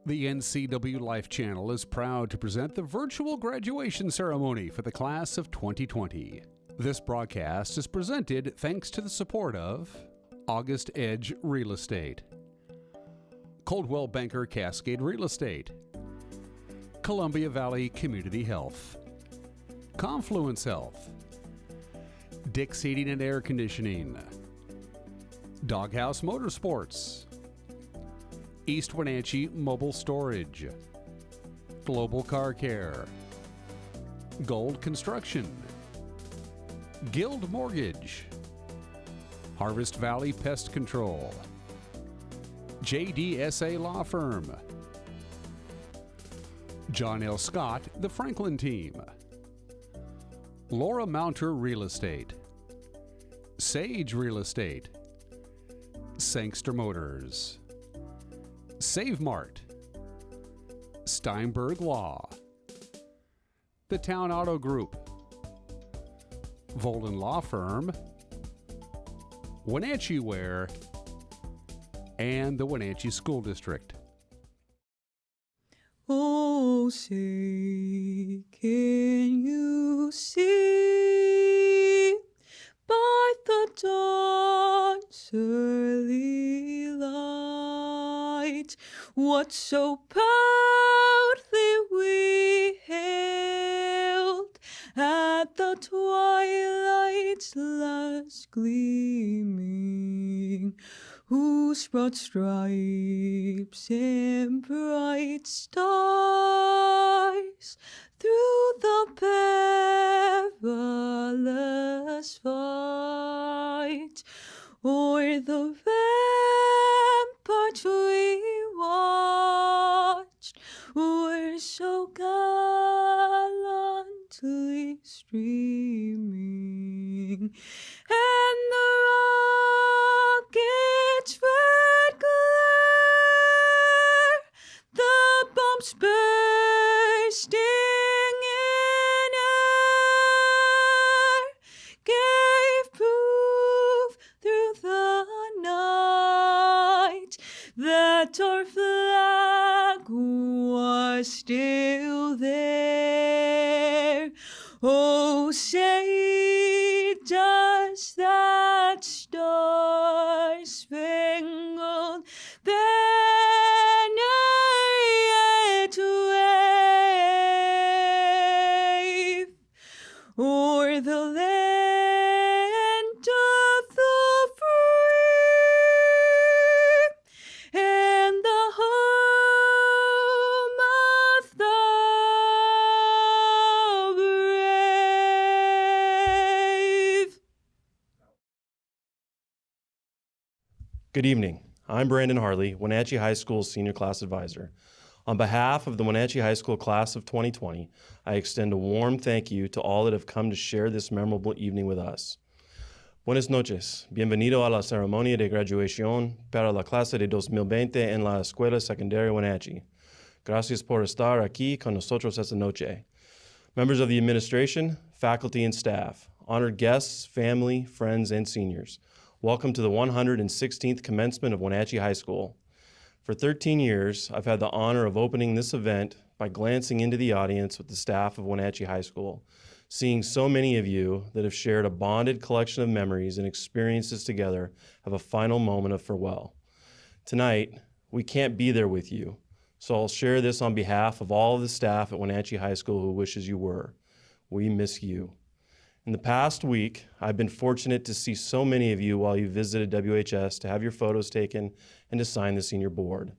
The NCWLIFE Channel is proud to present the virtual graduation ceremony for the class of 2020. This broadcast is presented thanks to the support of August Edge Real Estate, Coldwell Banker Cascade Real Estate, Columbia Valley Community Health, Confluence Health, Dick's Heating and Air Conditioning, Doghouse Motorsports, East Wenatchee Mobile Storage, Global Car Care, Gold Construction, Guild Mortgage, Harvest Valley Pest Control, JDSA Law Firm, John L. Scott, The Franklin Team, Laura Mounter Real Estate, Sage Real Estate, Sangster Motors, Save Mart, Steinberg Law, The Town Auto Group, Volden Law Firm, Wenatchee Wear, and the Wenatchee School District. Oh, say, can you see by the dawn's early light what so proudly we hailed at the twilight's last gleaming, whose broad stripes and bright stars through the perilous fight o'er the rampart we watched were so gallantly streaming, and the rocket's red glare, the bombs bursting in air, gave proof through the night that our flag was still there. Oh, say, does that star-spangled banner yet wave o'er the land of the free and the home of the brave? Good evening. I'm Brandon Harley, Wenatchee High School's Senior Class Advisor. On behalf of the Wenatchee High School Class of 2020, I extend a warm thank you to all that have come to share this memorable evening with us. Buenas noches. Bienvenido a la ceremonia de graduación para la clase de 2020 en la Escuela Secundaria Wenatchee. Gracias por estar aquí con nosotros esta noche. Members of the administration, faculty, and staff, honored guests, family, friends, and seniors, welcome to the 116th commencement of Wenatchee High School. For 13 years, I've had the honor of opening this event by glancing into the audience with the staff of Wenatchee High School, seeing so many of you that have shared a bonded collection of memories and experiences together have a final moment of farewell. Tonight, we can't be there with you, so I'll share this on behalf of all of the staff at Wenatchee High School who wishes you were. We miss you. In the past week, I've been fortunate to see so many of you while you visited WHS to have your photos taken and to sign the senior board.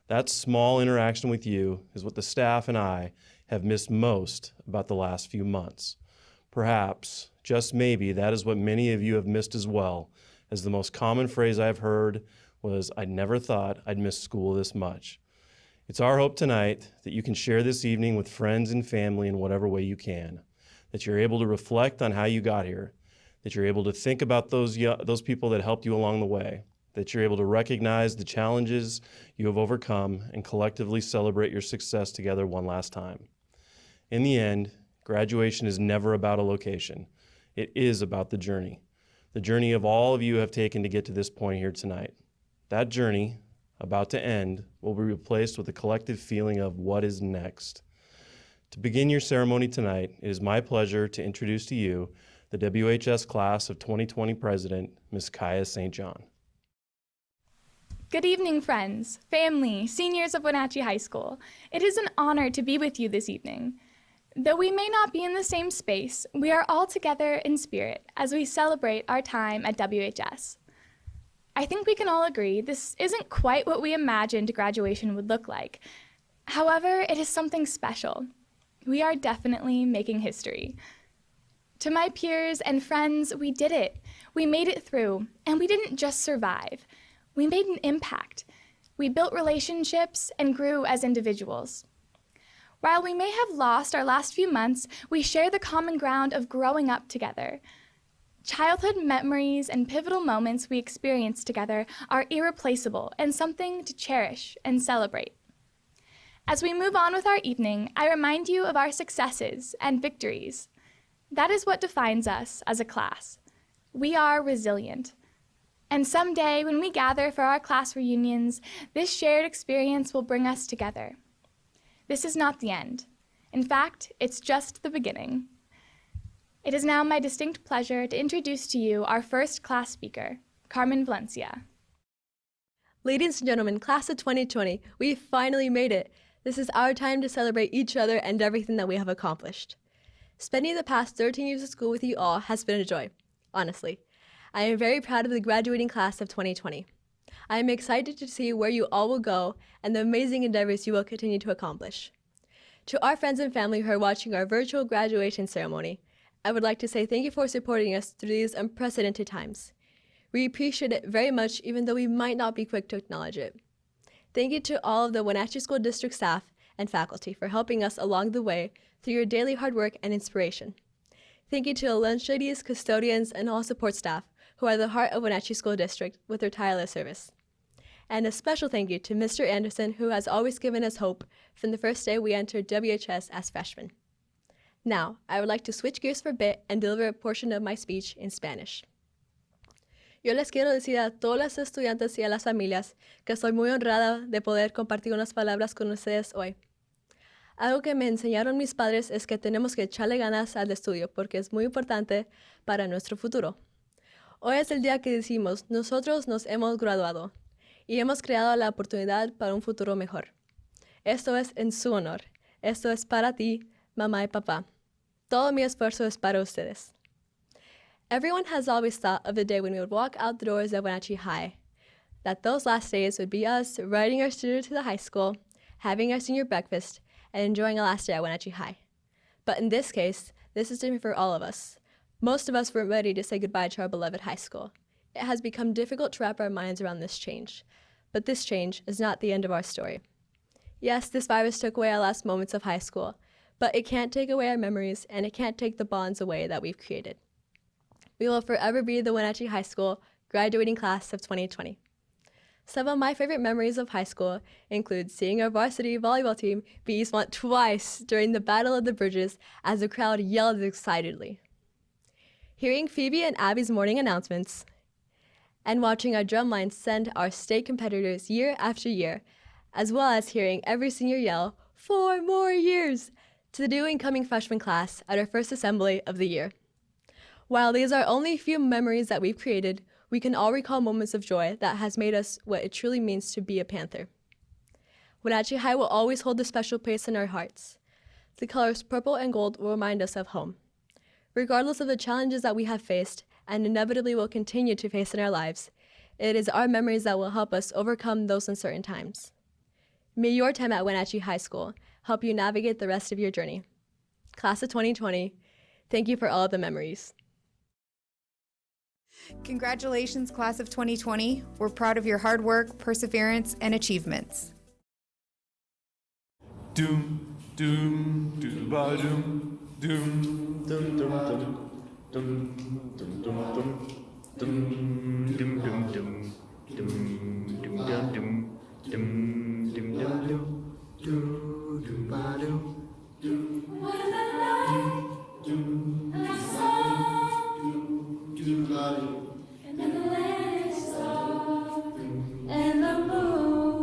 That small interaction with you is what the staff and I have missed most about the last few months. Perhaps, just maybe, that is what many of you have missed as well, as the most common phrase I've heard was, "I never thought I'd miss school this much." It's our hope tonight that you can share this evening with friends and family in whatever way you can, that you're able to reflect on how you got here, that you're able to think about those people that helped you along the way, that you're able to recognize the challenges you have overcome and collectively celebrate your success together one last time. In the end, graduation is never about a location. It is about the journey of all of you have taken to get to this point here tonight. That journey, about to end, will be replaced with a collective feeling of what is next. To begin your ceremony tonight, it is my pleasure to introduce to you the WHS Class of 2020 President, Ms. Kaya St. John. Good evening, friends, family, seniors of Wenatchee High School. It is an honor to be with you this evening. Though we may not be in the same space, we are all together in spirit as we celebrate our time at WHS. I think we can all agree this isn't quite what we imagined graduation would look like. However, it is something special. We are definitely making history. To my peers and friends, we did it. We made it through, and we didn't just survive. We made an impact. We built relationships and grew as individuals. While we may have lost our last few months, we share the common ground of growing up together. Childhood memories and pivotal moments we experienced together are irreplaceable and something to cherish and celebrate. As we move on with our evening, I remind you of our successes and victories. That is what defines us as a class. We are resilient. And someday, when we gather for our class reunions, this shared experience will bring us together. This is not the end. In fact, it's just the beginning. It is now my distinct pleasure to introduce to you our first class speaker, Carmen Valencia. Ladies and gentlemen, class of 2020, we finally made it. This is our time to celebrate each other and everything that we have accomplished. Spending the past 13 years of school with you all has been a joy, honestly. I am very proud of the graduating class of 2020. I am excited to see where you all will go and the amazing endeavors you will continue to accomplish. To our friends and family who are watching our virtual graduation ceremony, I would like to say thank you for supporting us through these unprecedented times. We appreciate it very much, even though we might not be quick to acknowledge it. Thank you to all of the Wenatchee School District staff and faculty for helping us along the way through your daily hard work and inspiration. Thank you to the lunch ladies, custodians, and all support staff who are the heart of Wenatchee School District with their tireless service. And a special thank you to Mr. Anderson, who has always given us hope from the first day we entered WHS as freshmen. Now, I would like to switch gears for a bit and deliver a portion of my speech in Spanish. Yo les quiero decir a todos los estudiantes y a las familias que estoy muy honrada de poder compartir unas palabras con ustedes hoy. Algo que me enseñaron mis padres es que tenemos que echarle ganas al estudio porque es muy importante para nuestro futuro. Hoy es el día que decimos, nosotros nos hemos graduado y hemos creado la oportunidad para un futuro mejor. Esto es en su honor. Esto es para ti, mamá y papá. Todo mi esfuerzo es para ustedes. Everyone has always thought of the day when we would walk out the doors of Wenatchee High, that those last days would be us riding our scooter to the high school, having our senior breakfast, and enjoying a last day at Wenatchee High. But in this case, this is different for all of us. Most of us weren't ready to say goodbye to our beloved high school. It has become difficult to wrap our minds around this change. But this change is not the end of our story. Yes, this virus took away our last moments of high school, but it can't take away our memories, and it can't take the bonds away that we've created. We will forever be the Wenatchee High School graduating class of 2020. Some of my favorite memories of high school include seeing our varsity volleyball team be swamped twice during the Battle of the Bridges as the crowd yelled excitedly. Hearing Phoebe and Abby's morning announcements, and watching our drumline send our state competitors year after year, as well as hearing every senior yell, 4 more years, to the new incoming freshman class at our first assembly of the year. While these are only a few memories that we've created, we can all recall moments of joy that has made us what it truly means to be a Panther. Wenatchee High will always hold a special place in our hearts. The colors purple and gold will remind us of home. Regardless of the challenges that we have faced, and inevitably will continue to face in our lives, it is our memories that will help us overcome those uncertain times. May your time at Wenatchee High School help you navigate the rest of your journey. Class of 2020, thank you for all of the memories. Congratulations, class of 2020. We're proud of your hard work, perseverance, and achievements. Doom, doom, doom, ba doom, doom, dum dum dum, dum dum dum dum, dum dum dum dum, dum dum dum dum, dum dum dum dum, dum dum ba dum, dum dum dum and the land is soft, and the moon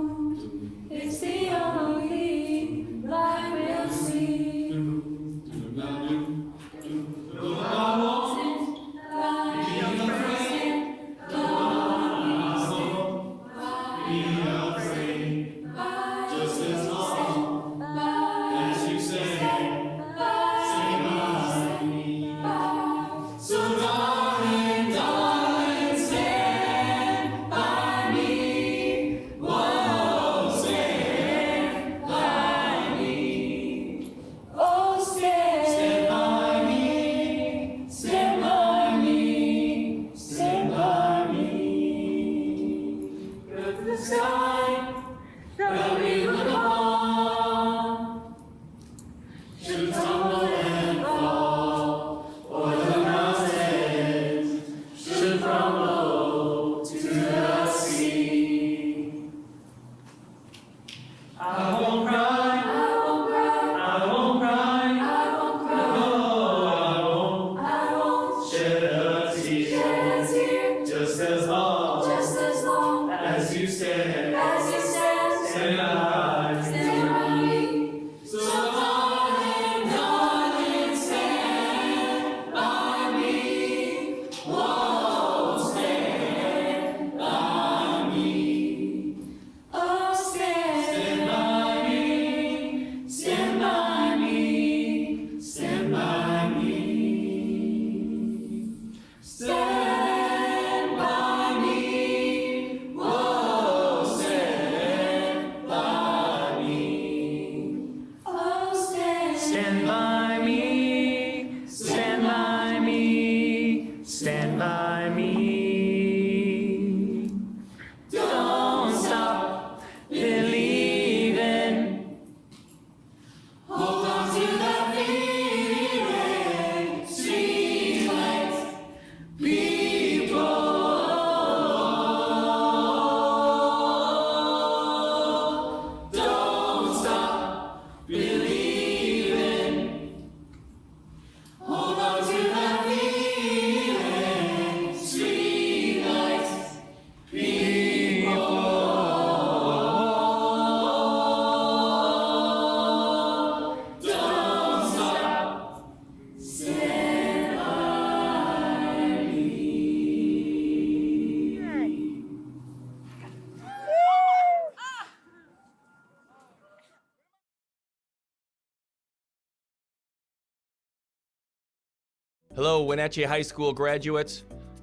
Hello, Wenatchee High School graduates.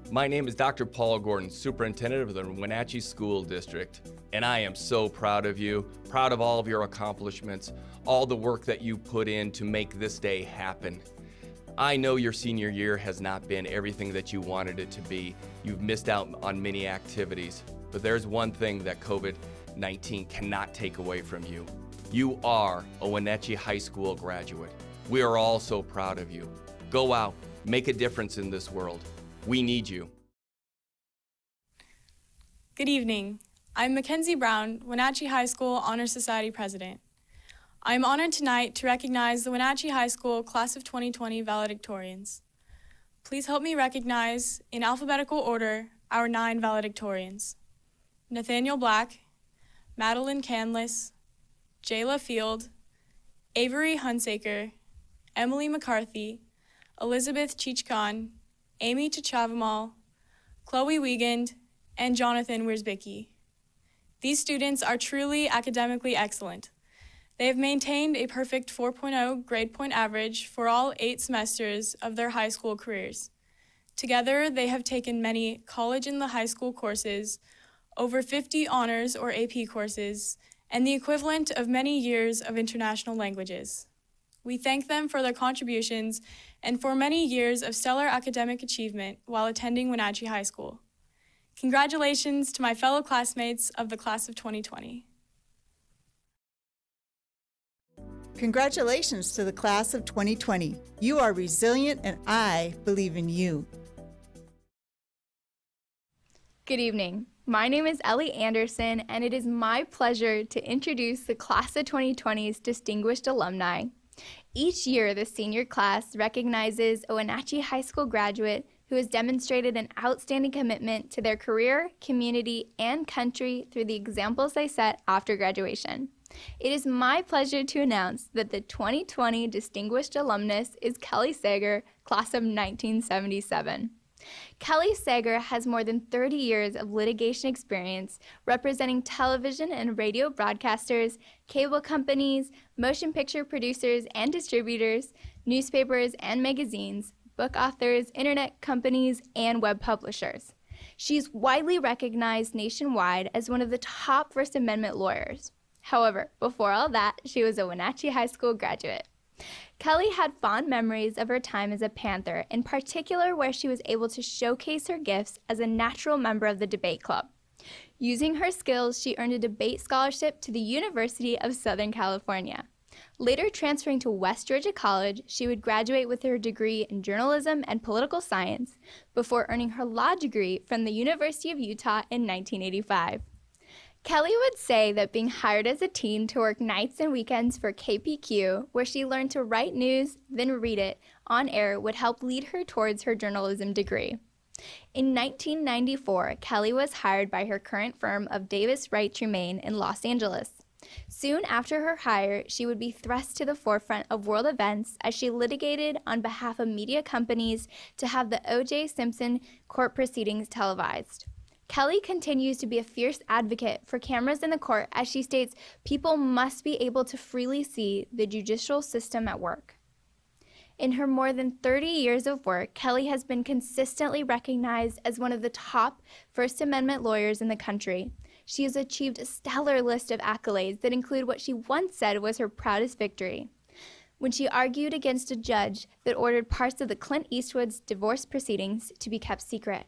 My name is Dr. Paul Gordon, Superintendent of the Wenatchee School District, and I am so proud of you, proud of all of your accomplishments, all the work that you put in to make this day happen. I know your senior year has not been everything that you wanted it to be. You've missed out on many activities, but there's one thing that COVID-19 cannot take away from you. You are a Wenatchee High School graduate. We are all so proud of you. Go out, make a difference in this world. We need you. Good evening. I'm Mackenzie Brown, Wenatchee High School Honor Society President. I am honored tonight to recognize the Wenatchee High School Class of 2020 Valedictorians. Please help me recognize, in alphabetical order, our 9 valedictorians. Nathaniel Black, Madeline Canlis, Jayla Field, Avery Hunsaker, Emily McCarthy, Elizabeth Chichkon, Amy Chachavamal, Chloe Wiegand, and Jonathan Wierzbicki. These students are truly academically excellent. They have maintained a perfect 4.0 grade point average for all 8 semesters of their high school careers. Together, they have taken many college and the high school courses, over 50 honors or AP courses, and the equivalent of many years of international languages. We thank them for their contributions and for many years of stellar academic achievement while attending Wenatchee High School. Congratulations to my fellow classmates of the Class of 2020. Congratulations to the Class of 2020. You are resilient and I believe in you. Good evening. My name is Ellie Anderson, and it is my pleasure to introduce the Class of 2020's distinguished alumni. Each year, the senior class recognizes a Wenatchee High School graduate who has demonstrated an outstanding commitment to their career, community, and country through the examples they set after graduation. It is my pleasure to announce that the 2020 distinguished alumnus is Kelly Sager, class of 1977. Kelly Sager has more than 30 years of litigation experience representing television and radio broadcasters, cable companies, motion picture producers and distributors, newspapers and magazines, book authors, internet companies, and web publishers. She's widely recognized nationwide as one of the top First Amendment lawyers. However, before all that, she was a Wenatchee High School graduate. Kelly had fond memories of her time as a Panther, in particular where she was able to showcase her gifts as a natural member of the debate club. Using her skills, she earned a debate scholarship to the University of Southern California. Later transferring to West Georgia College, she would graduate with her degree in journalism and political science before earning her law degree from the University of Utah in 1985. Kelly would say that being hired as a teen to work nights and weekends for KPQ, where she learned to write news, then read it, on air would help lead her towards her journalism degree. In 1994, Kelly was hired by her current firm of Davis Wright Tremaine in Los Angeles. Soon after her hire, she would be thrust to the forefront of world events as she litigated on behalf of media companies to have the O.J. Simpson court proceedings televised. Kelly continues to be a fierce advocate for cameras in the court as she states people must be able to freely see the judicial system at work. In her more than 30 years of work, Kelly has been consistently recognized as one of the top First Amendment lawyers in the country. She has achieved a stellar list of accolades that include what she once said was her proudest victory, when she argued against a judge that ordered parts of the Clint Eastwood's divorce proceedings to be kept secret.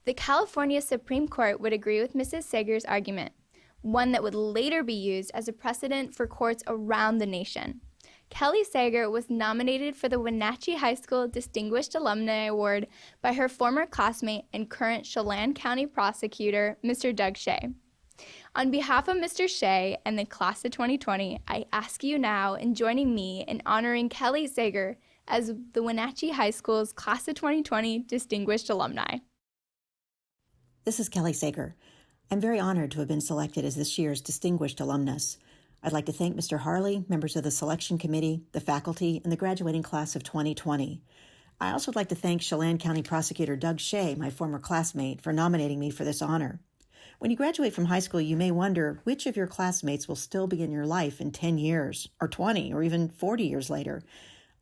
The California Supreme Court would agree with Mrs. Sager's argument, one that would later be used as a precedent for courts around the nation. Kelly Sager was nominated for the Wenatchee High School Distinguished Alumni Award by her former classmate and current Chelan County prosecutor, Mr. Doug Shea. On behalf of Mr. Shea and the Class of 2020, I ask you now in joining me in honoring Kelly Sager as the Wenatchee High School's Class of 2020 Distinguished Alumni. This is Kelly Sager. I'm very honored to have been selected as this year's distinguished alumnus. I'd like to thank Mr. Harley, members of the selection committee, the faculty, and the graduating class of 2020. I also would like to thank Chelan County Prosecutor Doug Shea, my former classmate, for nominating me for this honor. When you graduate from high school, you may wonder which of your classmates will still be in your life in 10 years, or 20, or even 40 years later.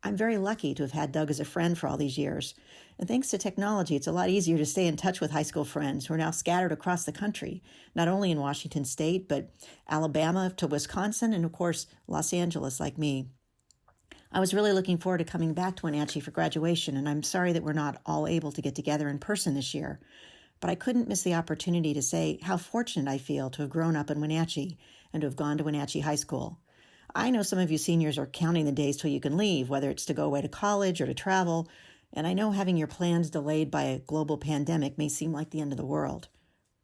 I'm very lucky to have had Doug as a friend for all these years. And thanks to technology, it's a lot easier to stay in touch with high school friends who are now scattered across the country, not only in Washington State, but Alabama to Wisconsin, and of course, Los Angeles, like me. I was really looking forward to coming back to Wenatchee for graduation, and I'm sorry that we're not all able to get together in person this year. But I couldn't miss the opportunity to say how fortunate I feel to have grown up in Wenatchee and to have gone to Wenatchee High School. I know some of you seniors are counting the days till you can leave, whether it's to go away to college or to travel, and I know having your plans delayed by a global pandemic may seem like the end of the world.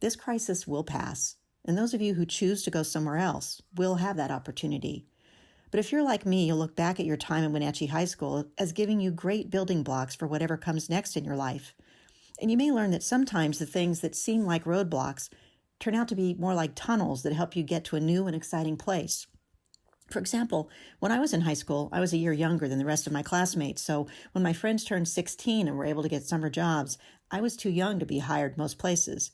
This crisis will pass, and those of you who choose to go somewhere else will have that opportunity. But if you're like me, you'll look back at your time in Wenatchee High School as giving you great building blocks for whatever comes next in your life. And you may learn that sometimes the things that seem like roadblocks turn out to be more like tunnels that help you get to a new and exciting place. For example, when I was in high school, I was a year younger than the rest of my classmates, so when my friends turned 16 and were able to get summer jobs, I was too young to be hired most places.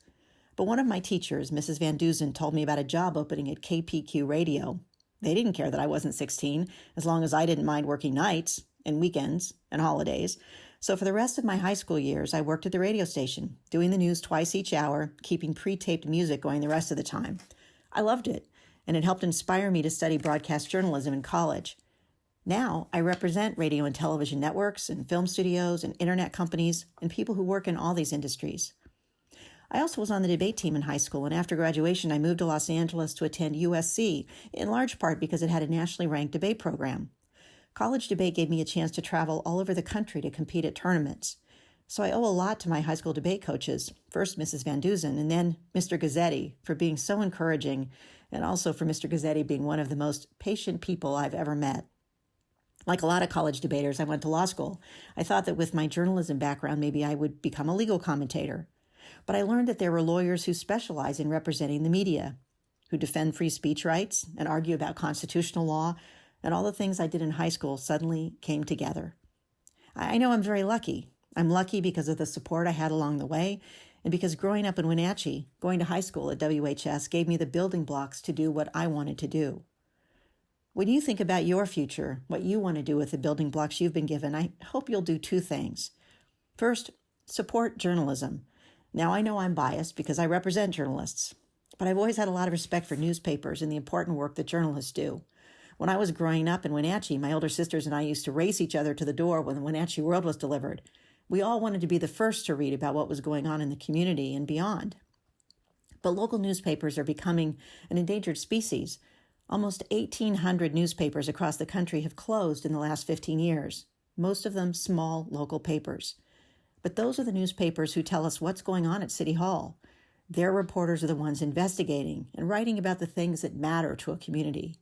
But one of my teachers, Mrs. Van Duzen, told me about a job opening at KPQ Radio. They didn't care that I wasn't 16, as long as I didn't mind working nights and weekends and holidays. So for the rest of my high school years, I worked at the radio station, doing the news twice each hour, keeping pre-taped music going the rest of the time. I loved it, and it helped inspire me to study broadcast journalism in college. Now, I represent radio and television networks and film studios and internet companies and people who work in all these industries. I also was on the debate team in high school, and after graduation, I moved to Los Angeles to attend USC, in large part because it had a nationally ranked debate program. College debate gave me a chance to travel all over the country to compete at tournaments. So I owe a lot to my high school debate coaches, first Mrs. Van Duzen and then Mr. Gazzetti, for being so encouraging, and also for Mr. Gazzetti being one of the most patient people I've ever met. Like a lot of college debaters, I went to law school. I thought that with my journalism background, maybe I would become a legal commentator. But I learned that there were lawyers who specialize in representing the media, who defend free speech rights and argue about constitutional law, and all the things I did in high school suddenly came together. I know I'm very lucky. I'm lucky because of the support I had along the way, and because growing up in Wenatchee, going to high school at WHS gave me the building blocks to do what I wanted to do. When you think about your future, what you want to do with the building blocks you've been given, I hope you'll do two things. First, support journalism. Now, I know I'm biased because I represent journalists, but I've always had a lot of respect for newspapers and the important work that journalists do. When I was growing up in Wenatchee, my older sisters and I used to race each other to the door when the Wenatchee World was delivered. We all wanted to be the first to read about what was going on in the community and beyond. But local newspapers are becoming an endangered species. Almost 1,800 newspapers across the country have closed in the last 15 years, most of them small local papers. But those are the newspapers who tell us what's going on at City Hall. Their reporters are the ones investigating and writing about the things that matter to a community.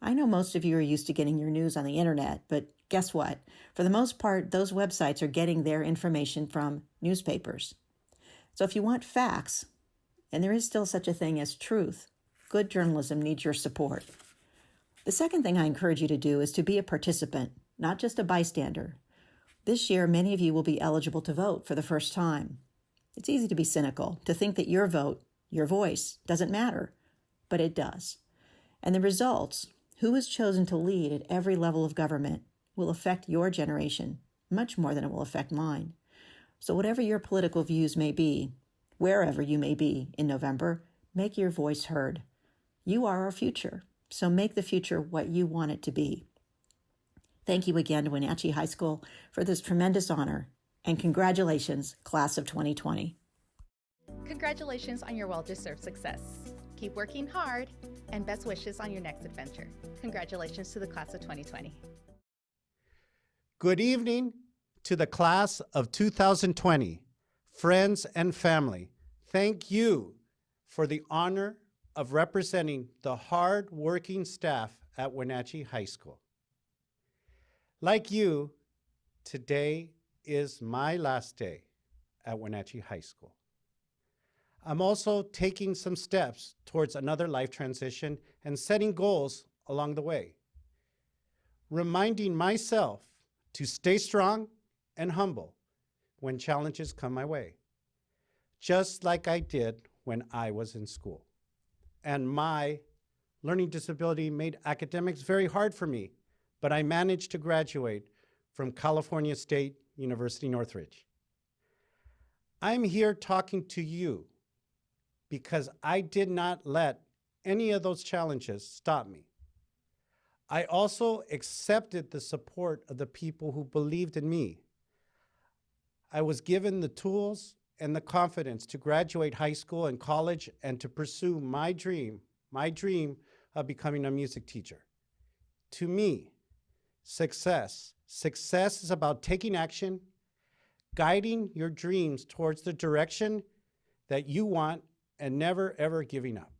I know most of you are used to getting your news on the internet, but guess what? For the most part, those websites are getting their information from newspapers. So if you want facts, and there is still such a thing as truth, good journalism needs your support. The second thing I encourage you to do is to be a participant, not just a bystander. This year, many of you will be eligible to vote for the first time. It's easy to be cynical, to think that your vote, your voice, doesn't matter, but it does. And the results, who is chosen to lead at every level of government, will affect your generation much more than it will affect mine. So whatever your political views may be, wherever you may be in November, make your voice heard. You are our future, so make the future what you want it to be. Thank you again to Wenatchee High School for this tremendous honor, and congratulations, Class of 2020. Congratulations on your well-deserved success. Keep working hard, and best wishes on your next adventure. Congratulations to the Class of 2020. Good evening to the Class of 2020, friends and family. Thank you for the honor of representing the hard-working staff at Wenatchee High School. Like you, today is my last day at Wenatchee High School. I'm also taking some steps towards another life transition and setting goals along the way, reminding myself to stay strong and humble when challenges come my way, just like I did when I was in school. And my learning disability made academics very hard for me, but I managed to graduate from California State University, Northridge. I'm here talking to you because I did not let any of those challenges stop me. I also accepted the support of the people who believed in me. I was given the tools and the confidence to graduate high school and college and to pursue my dream of becoming a music teacher. To me, success is about taking action, guiding your dreams towards the direction that you want, and never, ever giving up.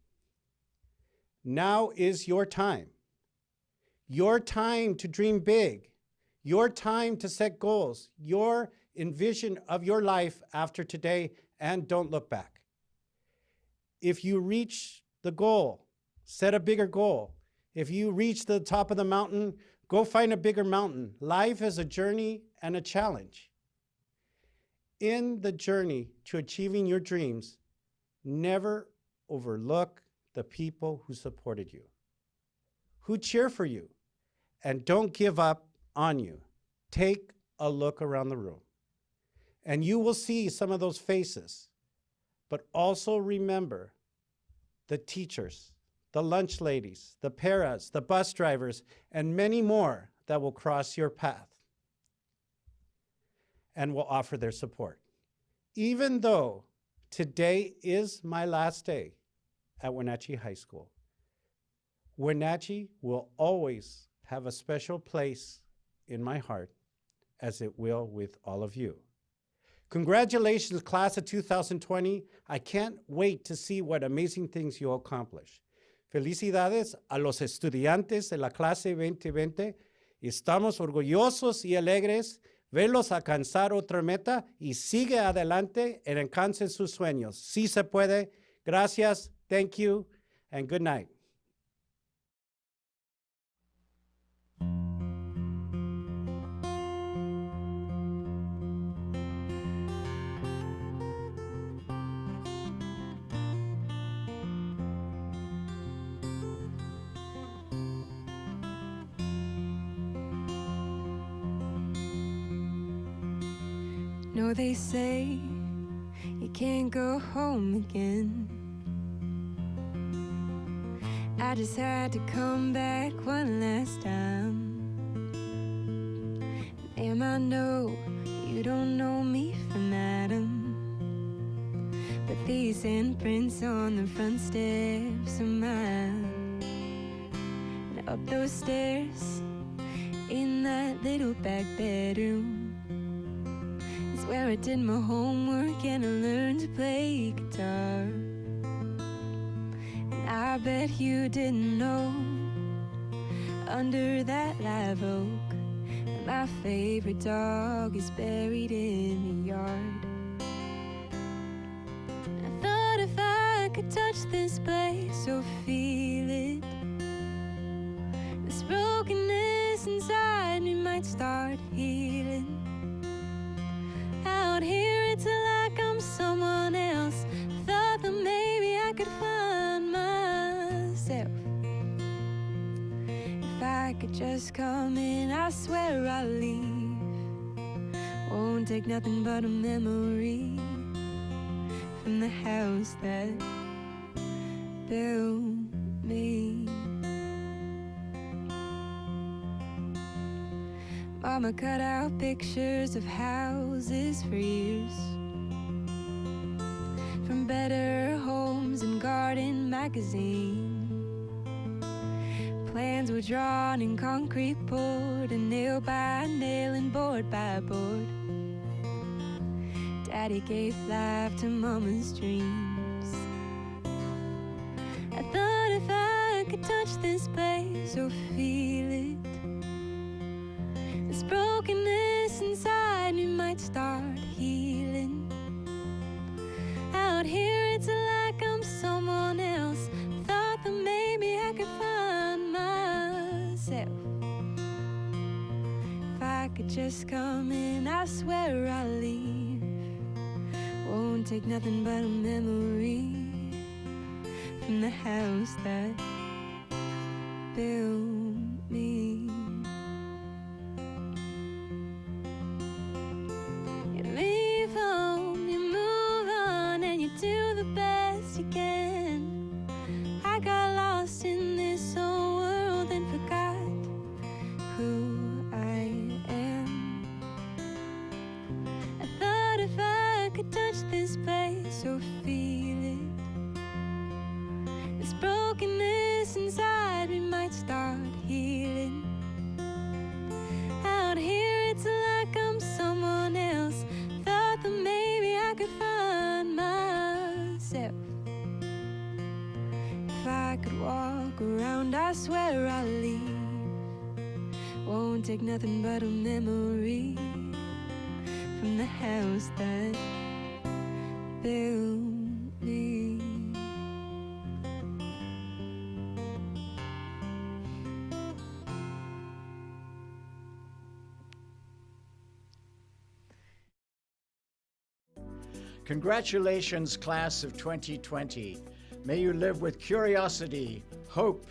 Now is your time. Your time to dream big. Your time to set goals. Your envision of your life after today, and don't look back. If you reach the goal, set a bigger goal. If you reach the top of the mountain, go find a bigger mountain. Life is a journey and a challenge. In the journey to achieving your dreams, never overlook the people who supported you, who cheer for you, and don't give up on you. Take a look around the room, and you will see some of those faces, but also remember the teachers, the lunch ladies, the paras, the bus drivers, and many more that will cross your path and will offer their support. Even though today is my last day at Wenatchee High School, Wenatchee will always have a special place in my heart, as it will with all of you. Congratulations, class of 2020. I can't wait to see what amazing things you'll accomplish. Felicidades a los estudiantes de la clase 2020. Estamos orgullosos y alegres verlos alcanzar otra meta y sigue adelante y alcancen sus sueños. Sí se puede. Gracias, thank you, and good night. No, they say you can't go home again. I just had to come back one last time. Ma'am, I know you don't know me from Adam, but these handprints on the front steps are mine. And up those stairs in that little back bedroom, where I did my homework and I learned to play guitar. And I bet you didn't know, under that live oak, my favorite dog is buried in the yard. I thought if I could touch this place or feel it, this brokenness inside me might start healing. Out here it's like I'm someone else. Thought that maybe I could find myself. If I could just come in, I swear I'll leave. Won't take nothing but a memory from the house that built me. Mama cut out pictures of houses for years, from Better Homes and Garden magazine. Plans were drawn in concrete poured, and nail by nail and board by board. Daddy gave life to Mama's dreams. I thought if I could touch this place or feel it, this brokenness inside me might start healing. Out here it's like I'm someone else. Thought that maybe I could find myself. If I could just come in, I swear I'll leave. Won't take nothing but a memory from the house that built me. I swear I'll leave. Won't take nothing but a memory from the house that built me. Congratulations, class of 2020. May you live with curiosity, hope,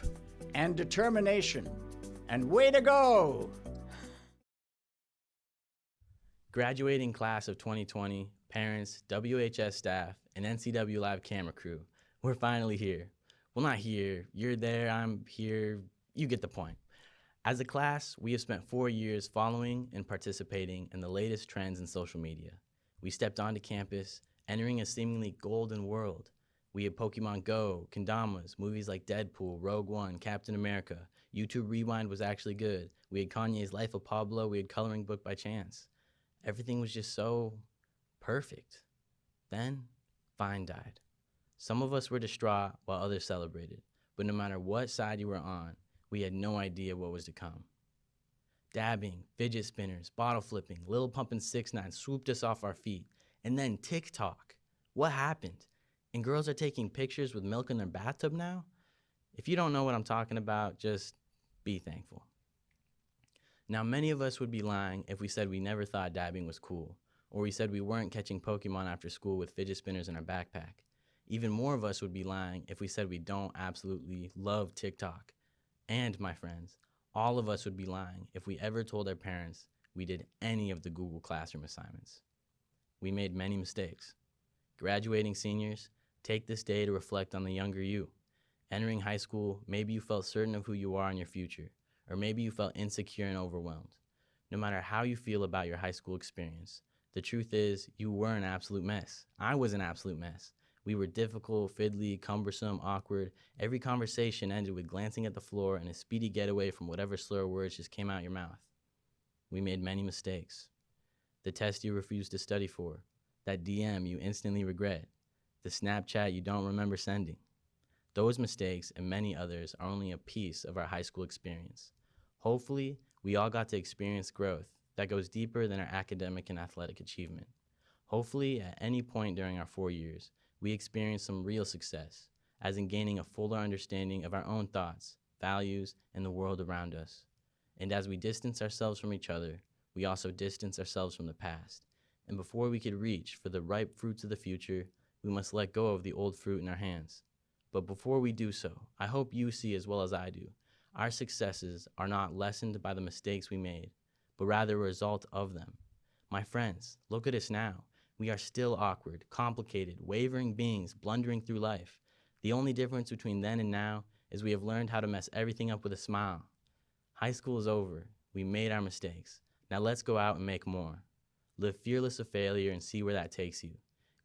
and determination. And way to go! Graduating class of 2020, parents, WHS staff, and NCWLIFE camera crew, we're finally here. Well, not here, you're there, I'm here, you get the point. As a class, we have spent 4 years following and participating in the latest trends in social media. We stepped onto campus, entering a seemingly golden world. We had Pokemon Go, Kendamas, movies like Deadpool, Rogue One, Captain America. YouTube Rewind was actually good. We had Kanye's Life of Pablo. We had Coloring Book by Chance. Everything was just so perfect. Then, Vine died. Some of us were distraught while others celebrated. But no matter what side you were on, we had no idea what was to come. Dabbing, fidget spinners, bottle flipping, Lil Pump and 6ix9ine swooped us off our feet. And then TikTok. What happened? And girls are taking pictures with milk in their bathtub now? If you don't know what I'm talking about, just be thankful. Now, many of us would be lying if we said we never thought dabbing was cool, or we said we weren't catching Pokemon after school with fidget spinners in our backpack. Even more of us would be lying if we said we don't absolutely love TikTok. And, my friends, all of us would be lying if we ever told our parents we did any of the Google Classroom assignments. We made many mistakes. Graduating seniors, take this day to reflect on the younger you. Entering high school, maybe you felt certain of who you are in your future, or maybe you felt insecure and overwhelmed. No matter how you feel about your high school experience, the truth is you were an absolute mess. I was an absolute mess. We were difficult, fiddly, cumbersome, awkward. Every conversation ended with glancing at the floor and a speedy getaway from whatever slur words just came out your mouth. We made many mistakes. The test you refused to study for, that DM you instantly regret, the Snapchat you don't remember sending. Those mistakes and many others are only a piece of our high school experience. Hopefully, we all got to experience growth that goes deeper than our academic and athletic achievement. Hopefully, at any point during our 4 years, we experience some real success, as in gaining a fuller understanding of our own thoughts, values, and the world around us. And as we distance ourselves from each other, we also distance ourselves from the past. And before we could reach for the ripe fruits of the future, we must let go of the old fruit in our hands. But before we do so, I hope you see as well as I do, our successes are not lessened by the mistakes we made, but rather a result of them. My friends, look at us now. We are still awkward, complicated, wavering beings blundering through life. The only difference between then and now is we have learned how to mess everything up with a smile. High school is over. We made our mistakes. Now let's go out and make more. Live fearless of failure and see where that takes you.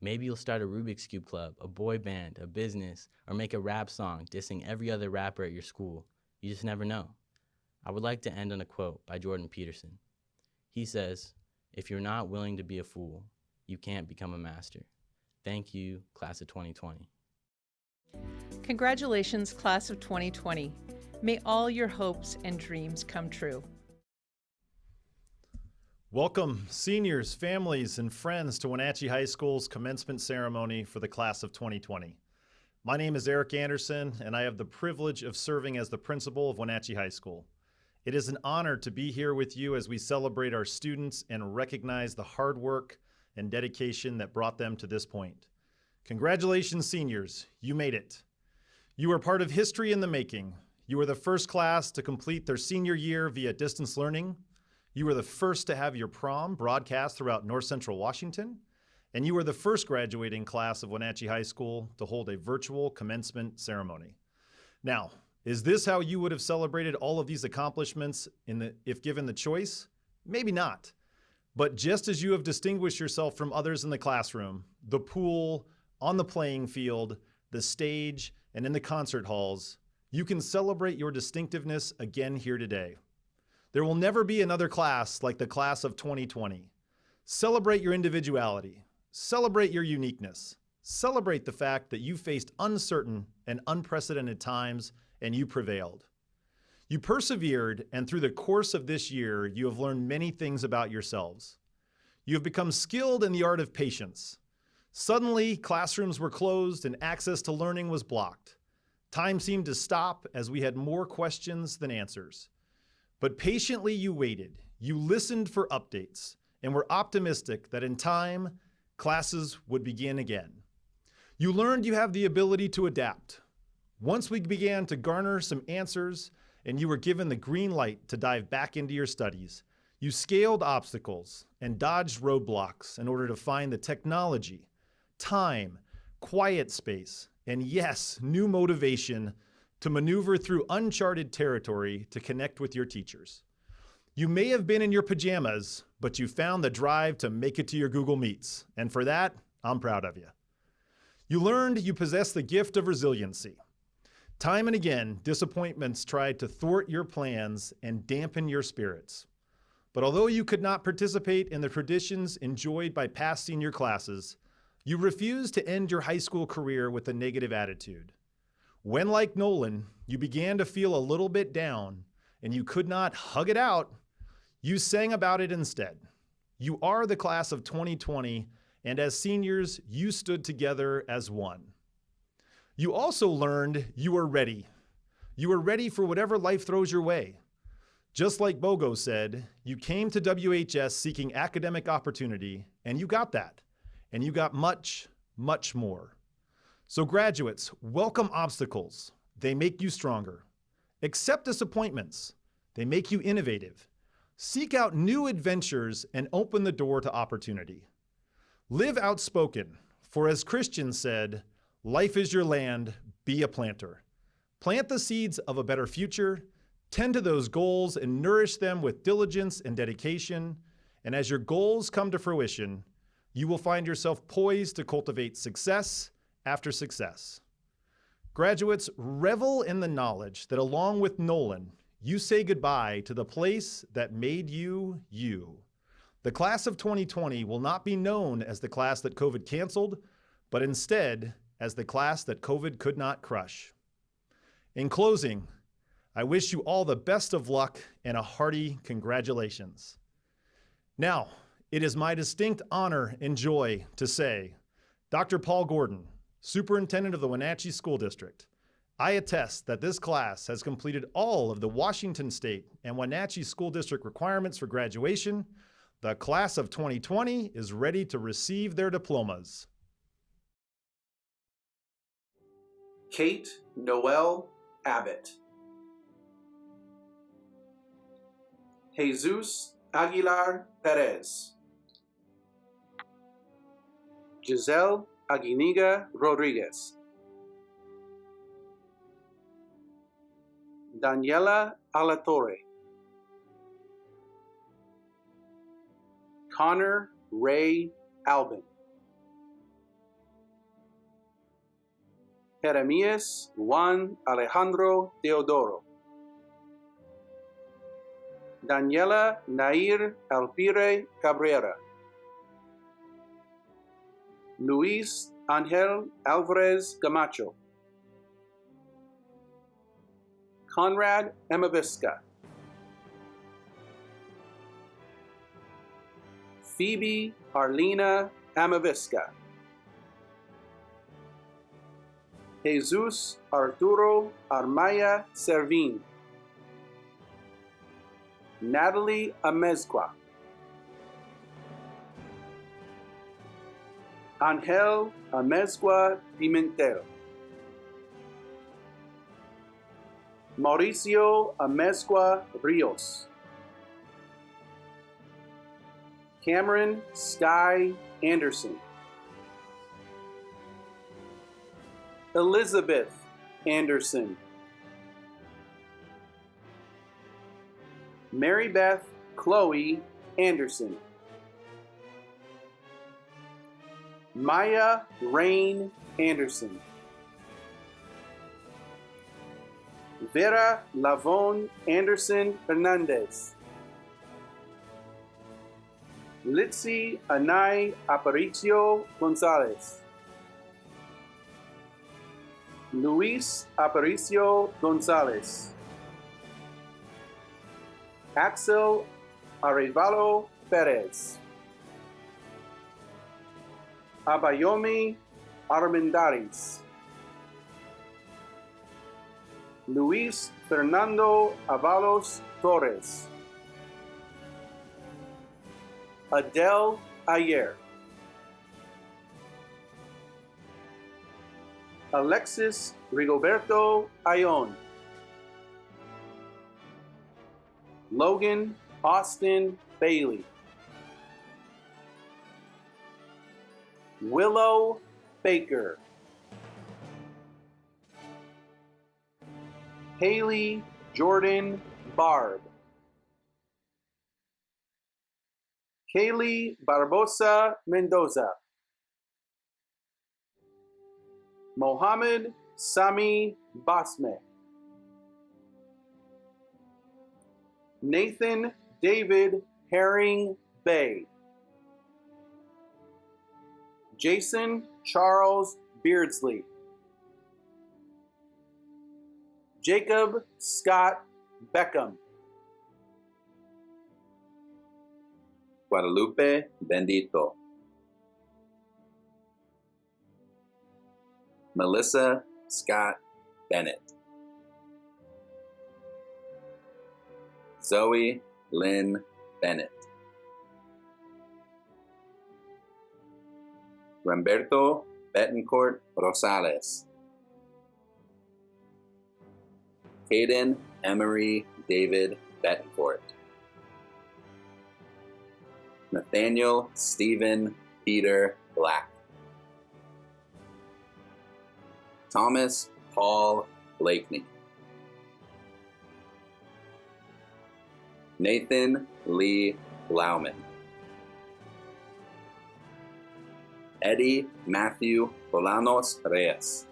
Maybe you'll start a Rubik's Cube club, a boy band, a business, or make a rap song dissing every other rapper at your school. You just never know. I would like to end on a quote by Jordan Peterson. He says, "If you're not willing to be a fool, you can't become a master." Thank you, class of 2020. Congratulations, class of 2020. May all your hopes and dreams come true. Welcome, seniors, families, and friends to Wenatchee High School's commencement ceremony for the class of 2020. My name is Eric Anderson, and I have the privilege of serving as the principal of Wenatchee High School. It is an honor to be here with you as we celebrate our students and recognize the hard work and dedication that brought them to this point. Congratulations, seniors. You made it. You are part of history in the making. You were the first class to complete their senior year via distance learning. You were the first to have your prom broadcast throughout North Central Washington. And you were the first graduating class of Wenatchee High School to hold a virtual commencement ceremony. Now, is this how you would have celebrated all of these accomplishments if given the choice? Maybe not. But just as you have distinguished yourself from others in the classroom, the pool, on the playing field, the stage, and in the concert halls, you can celebrate your distinctiveness again here today. There will never be another class like the class of 2020. Celebrate your individuality. Celebrate your uniqueness. Celebrate the fact that you faced uncertain and unprecedented times and you prevailed. You persevered, and through the course of this year, you have learned many things about yourselves. You have become skilled in the art of patience. Suddenly, classrooms were closed and access to learning was blocked. Time seemed to stop as we had more questions than answers. But patiently you waited, you listened for updates, and were optimistic that in time, classes would begin again. You learned you have the ability to adapt. Once we began to garner some answers and you were given the green light to dive back into your studies, you scaled obstacles and dodged roadblocks in order to find the technology, time, quiet space, and yes, new motivation to maneuver through uncharted territory to connect with your teachers. You may have been in your pajamas, but you found the drive to make it to your Google Meets, and for that, I'm proud of you. You learned you possess the gift of resiliency. Time and again, disappointments tried to thwart your plans and dampen your spirits. But although you could not participate in the traditions enjoyed by past senior classes, you refused to end your high school career with a negative attitude. When, like Nolan, you began to feel a little bit down and you could not hug it out, you sang about it instead. You are the class of 2020, and as seniors, you stood together as one. You also learned you are ready. You are ready for whatever life throws your way. Just like Bogo said, you came to WHS seeking academic opportunity, and you got that. And you got much, much more. So graduates, welcome obstacles. They make you stronger. Accept disappointments. They make you innovative. Seek out new adventures and open the door to opportunity. Live outspoken, for as Christian said, life is your land, be a planter. Plant the seeds of a better future, tend to those goals and nourish them with diligence and dedication, and as your goals come to fruition, you will find yourself poised to cultivate success after success. Graduates, revel in the knowledge that along with Nolan, you say goodbye to the place that made you, you. The class of 2020 will not be known as the class that COVID canceled, but instead as the class that COVID could not crush. In closing, I wish you all the best of luck and a hearty congratulations. Now, it is my distinct honor and joy to say, Dr. Paul Gordon, Superintendent of the Wenatchee School District, I attest that this class has completed all of the Washington State and Wenatchee School District requirements for graduation. The class of 2020 is ready to receive their diplomas. Kate Noel Abbott. Jesus Aguilar Perez. Giselle Aguiniga Rodriguez. Daniela Alatorre. Connor Ray Albin. Jeremias Juan Alejandro Teodoro. Daniela Nair Alpire Cabrera. Luis Angel Alvarez Camacho. Conrad Emavisca. Phoebe Arlena Amavisca. Jesus Arturo Armaya Servin. Natalie Amezcua. Angel Amezcua Pimentel. Mauricio Amezcua Rios. Cameron Sky Anderson. Elizabeth Anderson. Mary Beth Chloe Anderson. Maya Rain Anderson. Vera Lavon Anderson Hernandez. Litzy Anay Aparicio Gonzalez. Luis Aparicio Gonzalez. Axel Arevalo Perez. Abayomi Armendaris. Luis Fernando Avalos Torres. Adele Ayer. Alexis Rigoberto Ayon. Logan Austin Bailey. Willow Baker. Haley Jordan Barb. Kaylee Barbosa Mendoza. Mohammed Sami Basme. Nathan David Herring Bay. Jason Charles Beardsley. Jacob Scott Beckham. Guadalupe Bendito. Melissa Scott Bennett. Zoe Lynn Bennett. Ramberto Betancourt Rosales. Hayden Emery David Betancourt. Nathaniel Stephen Peter Black. Thomas Paul Blakeney. Nathan Lee Lauman. Eddie Matthew Bolanos Reyes.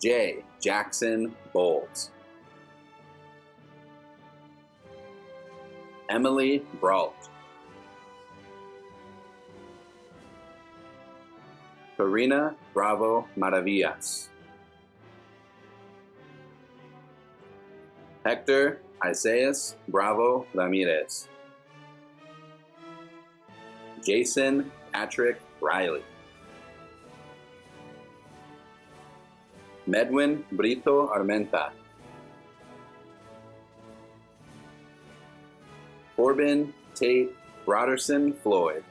J. Jackson Bowles. Emily Brault. Karina Bravo Maravillas. Hector Isaias Bravo Ramirez. Jason Patrick Riley. Medwin Brito Armenta. Corbin Tate Broderson Floyd.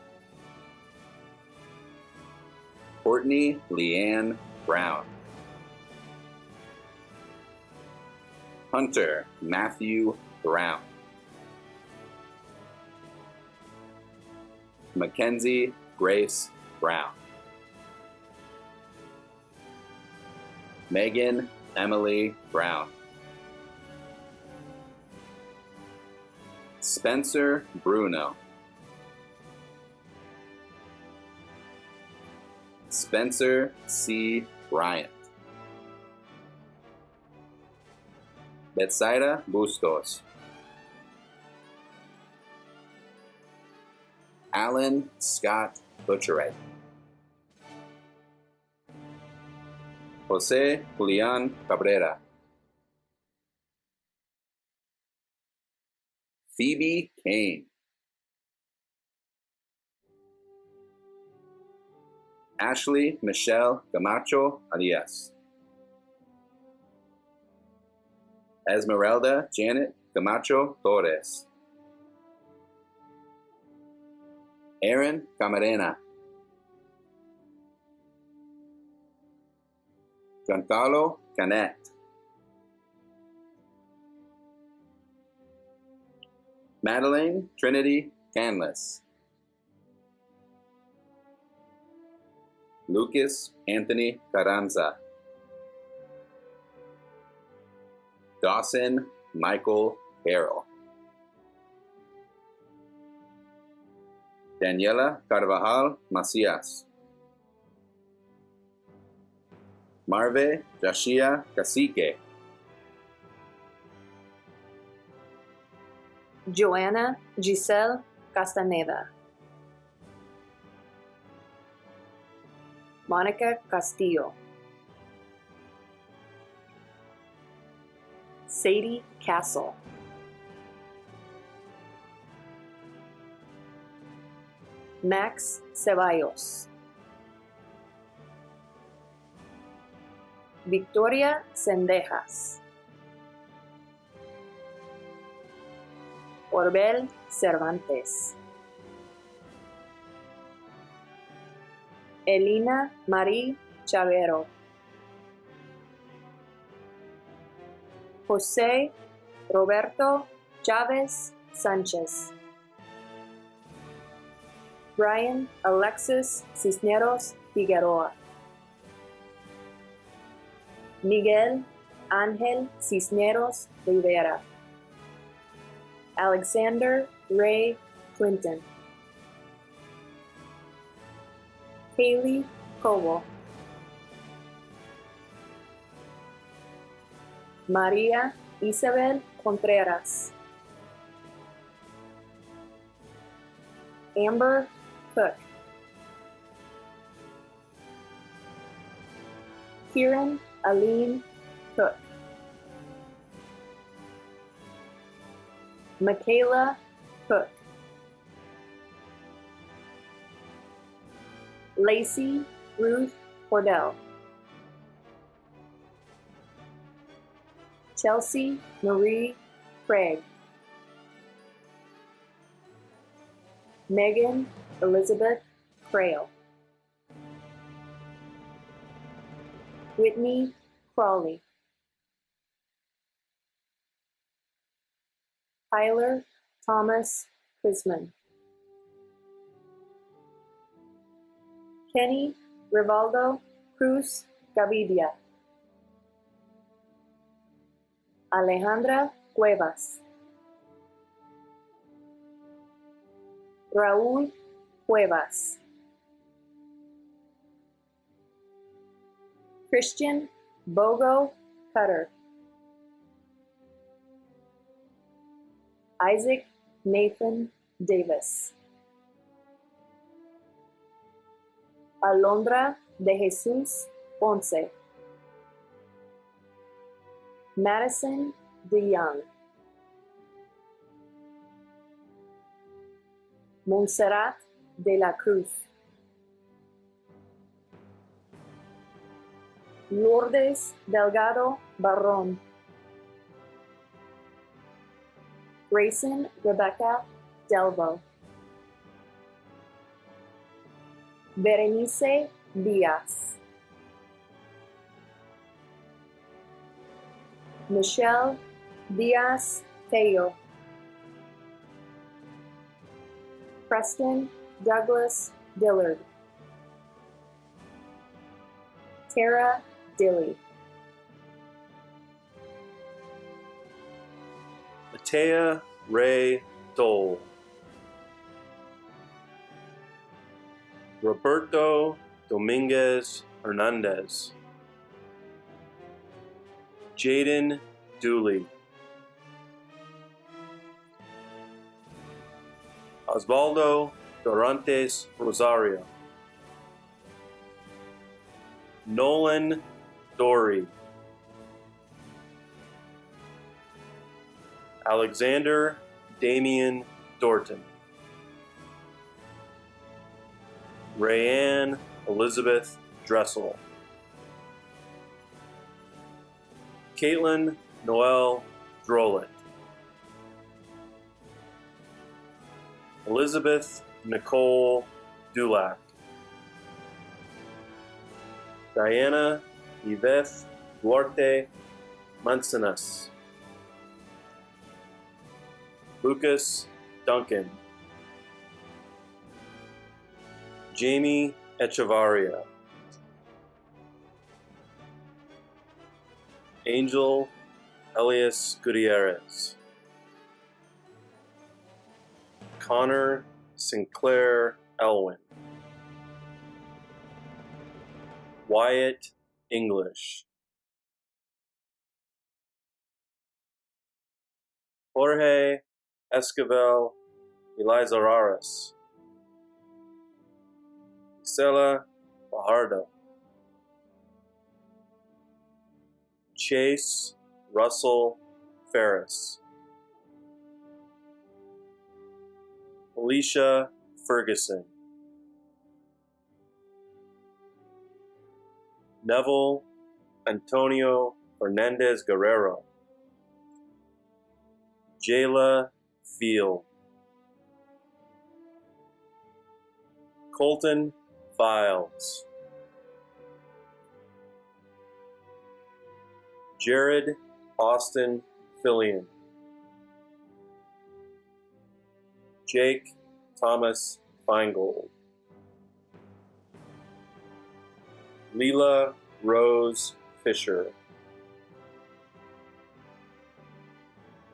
Courtney Leanne Brown. Hunter Matthew Brown. Mackenzie Grace Brown. Megan Emily Brown. Spencer Bruno. Spencer C. Bryant. Betsaida Bustos. Alan Scott Butcherite. Jose Julian Cabrera. Phoebe Kane. Ashley Michelle Camacho Arias. Esmeralda Janet Camacho Torres. Aaron Camarena. Giancarlo Canet. Madeline Trinity Canless. Lucas Anthony Carranza. Dawson Michael Carroll. Daniela Carvajal Macias. Marve Jashia Cacique. Joanna Giselle Castaneda. Monica Castillo. Sadie Castle. Max Ceballos. Victoria Sendejas. Orbel Cervantes. Elina Marie Chavero. José Roberto Chávez Sánchez. Brian Alexis Cisneros Figueroa. Miguel Ángel Cisneros Rivera. Alexander Ray Clinton. Haley Cobo. María Isabel Contreras. Amber Cook. Kieran Aline Cook. Michaela Cook. Lacey Ruth Cordell. Chelsea Marie Craig. Megan Elizabeth Crail. Whitney Crawley. Tyler Thomas Prisman. Kenny Rivaldo Cruz Gavidia. Alejandra Cuevas. Raúl Cuevas. Christian Bogo Cutter. Isaac Nathan Davis. Alondra de Jesus Ponce. Madison DeYoung. Montserrat de la Cruz. Lourdes Delgado Barrón. Grayson Rebecca Delvo. Berenice Diaz. Michelle Diaz Teo. Preston Douglas Dillard. Tara Dilly. Matea Ray Dole. Roberto Dominguez Hernandez. Jaden Dooley. Osvaldo Dorantes Rosario. Nolan Dory. Alexander Damian Dorton. Rayanne Elizabeth Dressel. Caitlin Noel Drolet. Elizabeth Nicole Dulac. Diana Yvette Duarte Manzanas. Lucas Duncan. Jamie Echevarria. Angel Elias Gutierrez. Connor Sinclair Elwin. Wyatt English. Jorge Esquivel Elizarares. Isela Fajardo. Chase Russell Ferris. Alicia Ferguson. Neville Antonio Hernandez Guerrero. Jayla Field. Colton Files. Jared Austin Fillion. Jake Thomas Feingold. Leela Rose Fisher.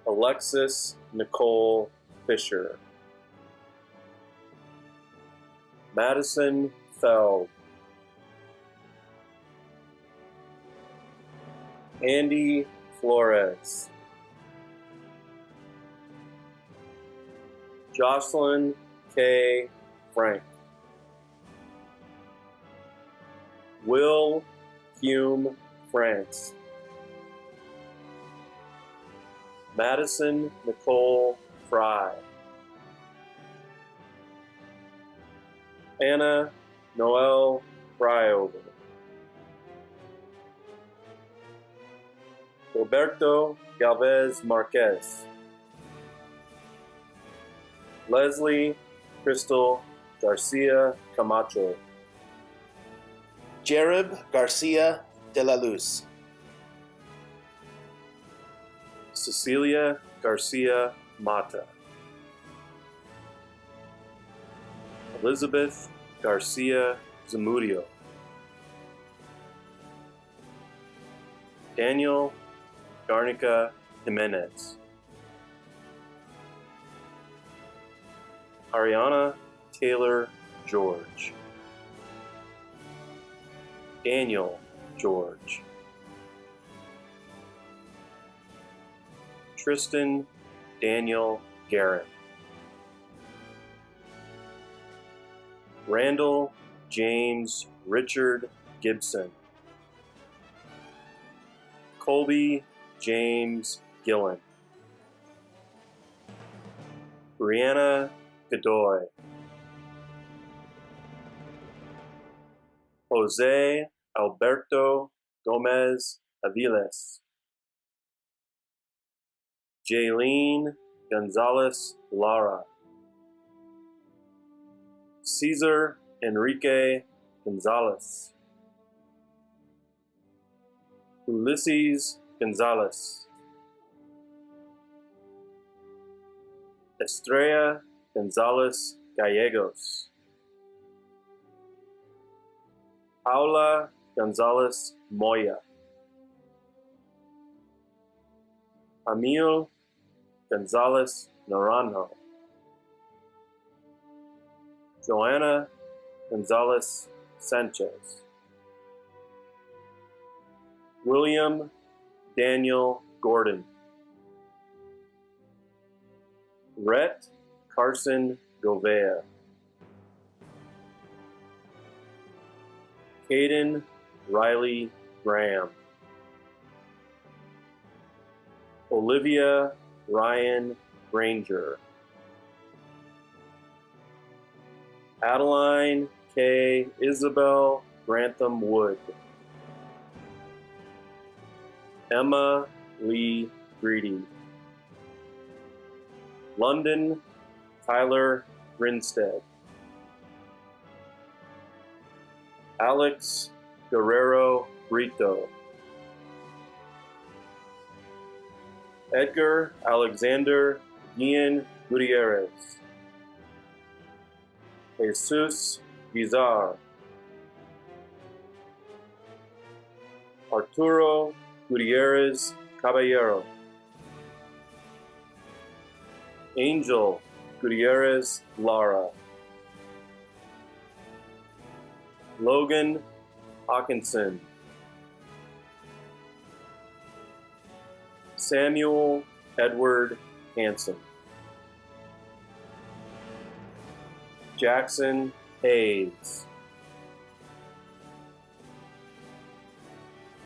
Alexis Nicole Fisher. Madison Feld. Andy Flores. Jocelyn K. Frank. Will Hume France. Madison Nicole Fry. Anna Noel Fryover. Roberto Galvez Marquez. Leslie Crystal Garcia Camacho. Jerib Garcia de la Luz. Cecilia Garcia Mata. Elizabeth Garcia Zamudio. Daniel Garnica Jimenez. Ariana Taylor George. Daniel George. Tristan Daniel Garrett. Randall James Richard Gibson. Colby James Gillen. Brianna Godoy. Jose Alberto Gomez Aviles. Jaylene Gonzalez Lara. Cesar Enrique Gonzalez. Ulysses Gonzalez. Estrella Gonzalez Gallegos. Paula Gonzalez Moya. Emil Gonzalez Naranjo. Joanna Gonzalez Sanchez. William Daniel Gordon. Rhett Carson Govea. Caden Riley Graham. Olivia Ryan Granger. Adeline K. Isabel Grantham Wood. Emma Lee Greedy. London Tyler Grinstead. Alex Guerrero Brito. Edgar Alexander Guillen Gutierrez. Jesus Guizar. Arturo Gutierrez Caballero. Angel Gutierrez Lara. Logan Hawkinson. Samuel Edward Hanson. Jackson Hayes.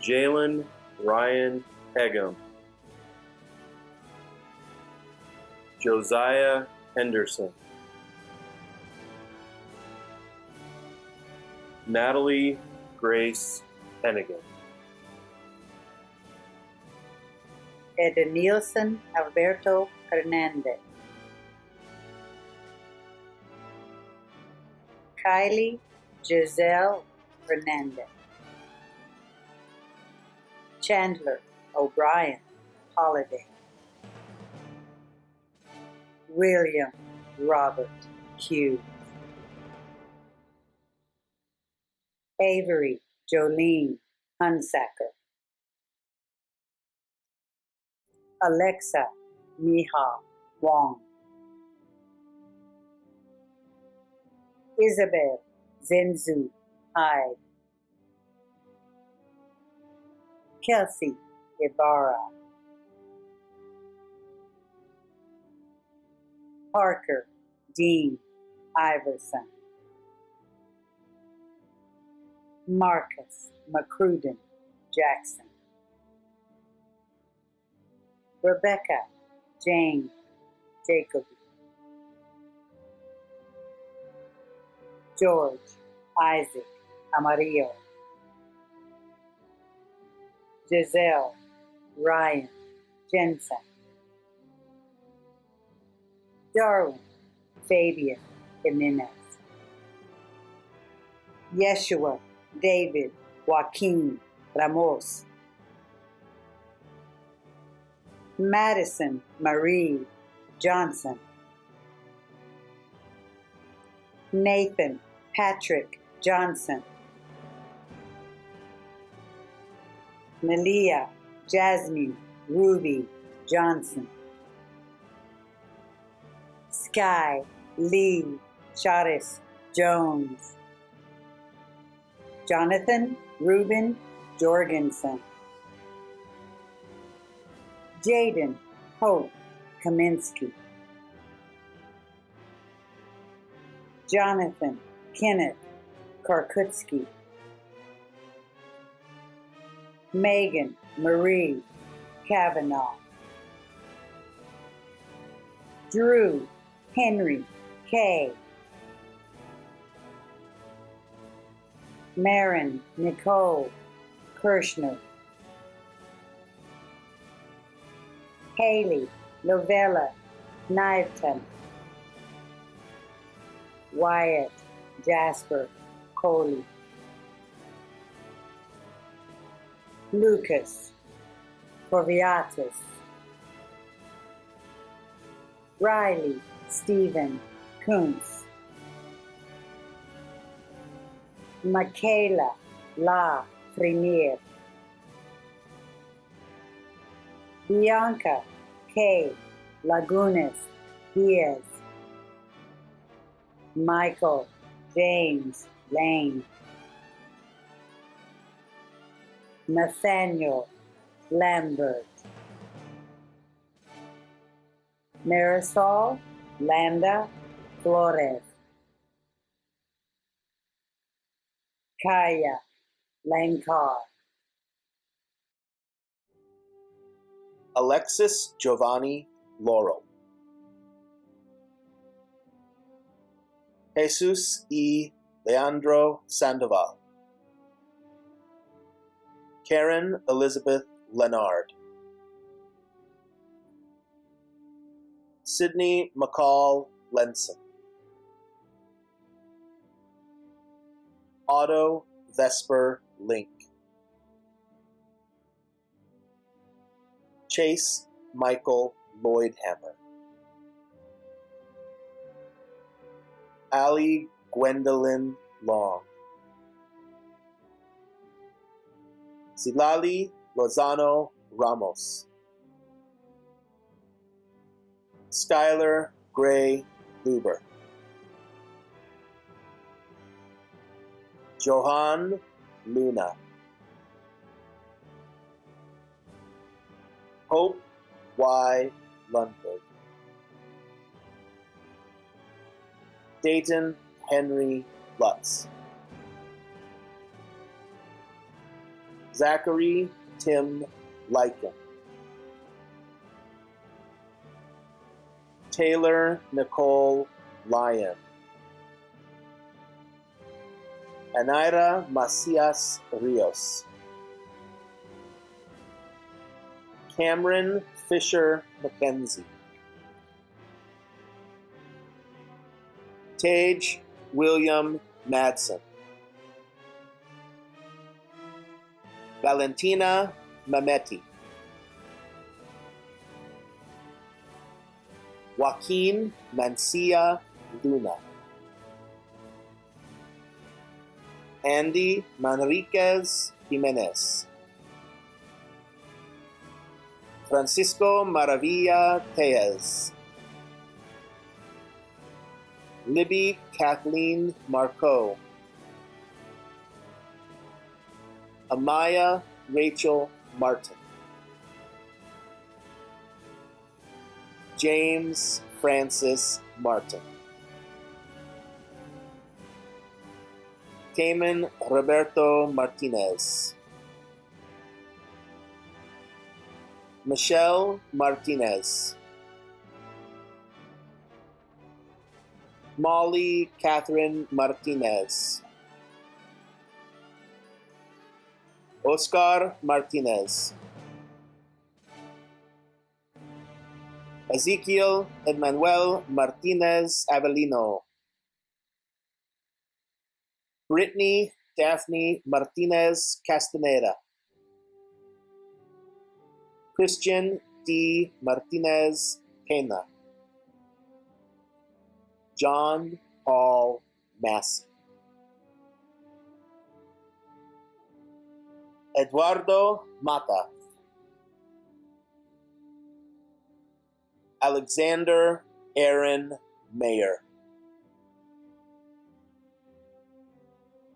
Jalen Ryan Hegum. Josiah Henderson, Natalie Grace Hennigan, Edenilson Alberto Hernandez, Kylie Giselle Hernandez, Chandler O'Brien Holiday, William Robert Hughes, Avery Jolene Hunsacker, Alexa Miha Wong, Isabel Zenzu Hyde, Kelsey Ibarra, Parker Dean Iverson, Marcus McCruden Jackson, Rebecca Jane Jacoby, George Isaac Amarillo, Giselle Ryan Jensen, Darwin Fabian Jimenez, Yeshua David Joaquin Ramos, Madison Marie Johnson, Nathan Patrick Johnson, Malia Jasmine Ruby Johnson, Sky Lee Charis Jones, Jonathan Reuben Jorgensen, Jaden Hope Kaminsky, Jonathan Kenneth Karkutsky, Megan Marie Kavanaugh, Drew Henry K, Marin Nicole Kirshner, Haley Lovella Kniveton, Wyatt Jasper Coley, Lucas Corviatis, Riley Stephen Kuntz, Michaela La Frenier, Bianca K. Lagunas Diaz, Michael James Lane, Nathaniel Lambert, Marisol Landa Flores, Kaya Lankar, Alexis Giovanni Laurel, Jesus E. Leandro Sandoval, Karen Elizabeth Leonard, Sydney McCall Lenson, Otto Vesper Link, Chase Michael Lloydhammer, Allie Gwendolyn Long, Silali Lozano Ramos, Skylar Gray Luber, Johan Luna, Hope Y. Lundberg, Dayton Henry Lutz, Zachary Tim Lycan, Taylor Nicole Lyon. Anaira Macias Rios. Cameron Fisher McKenzie. Tage William Madsen. Valentina Mametti. Joaquin Mancia Luna. Andy Manriquez Jimenez. Francisco Maravilla Tellez. Libby Kathleen Marco. Amaya Rachel Martin. James Francis Martin. Cayman Roberto Martinez. Michelle Martinez. Molly Catherine Martinez. Oscar Martinez. Ezekiel Emmanuel Martinez Avellino. Brittany Daphne Martinez Castaneda. Christian D. Martinez Pena. John Paul Massey. Eduardo Mata. Alexander Aaron Mayer.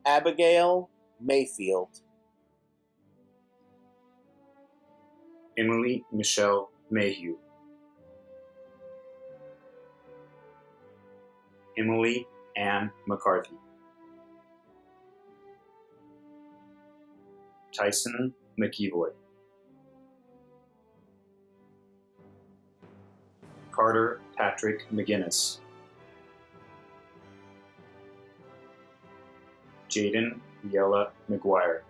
Abigail Mayfield. Emily Michelle Mayhew. Emily Ann McCarthy. Tyson McEvoy. Carter Patrick McGinnis. Jaden Riella McGuire.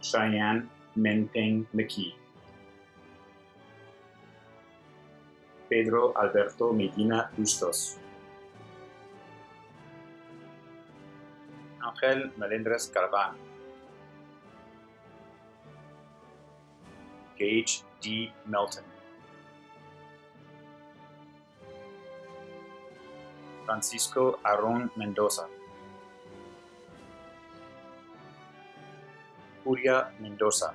Cheyenne Menpeng McKee. Pedro Alberto Medina Bustos. Ángel Melendres Carvan. Gage D. Melton. Francisco Aron Mendoza. Julia Mendoza.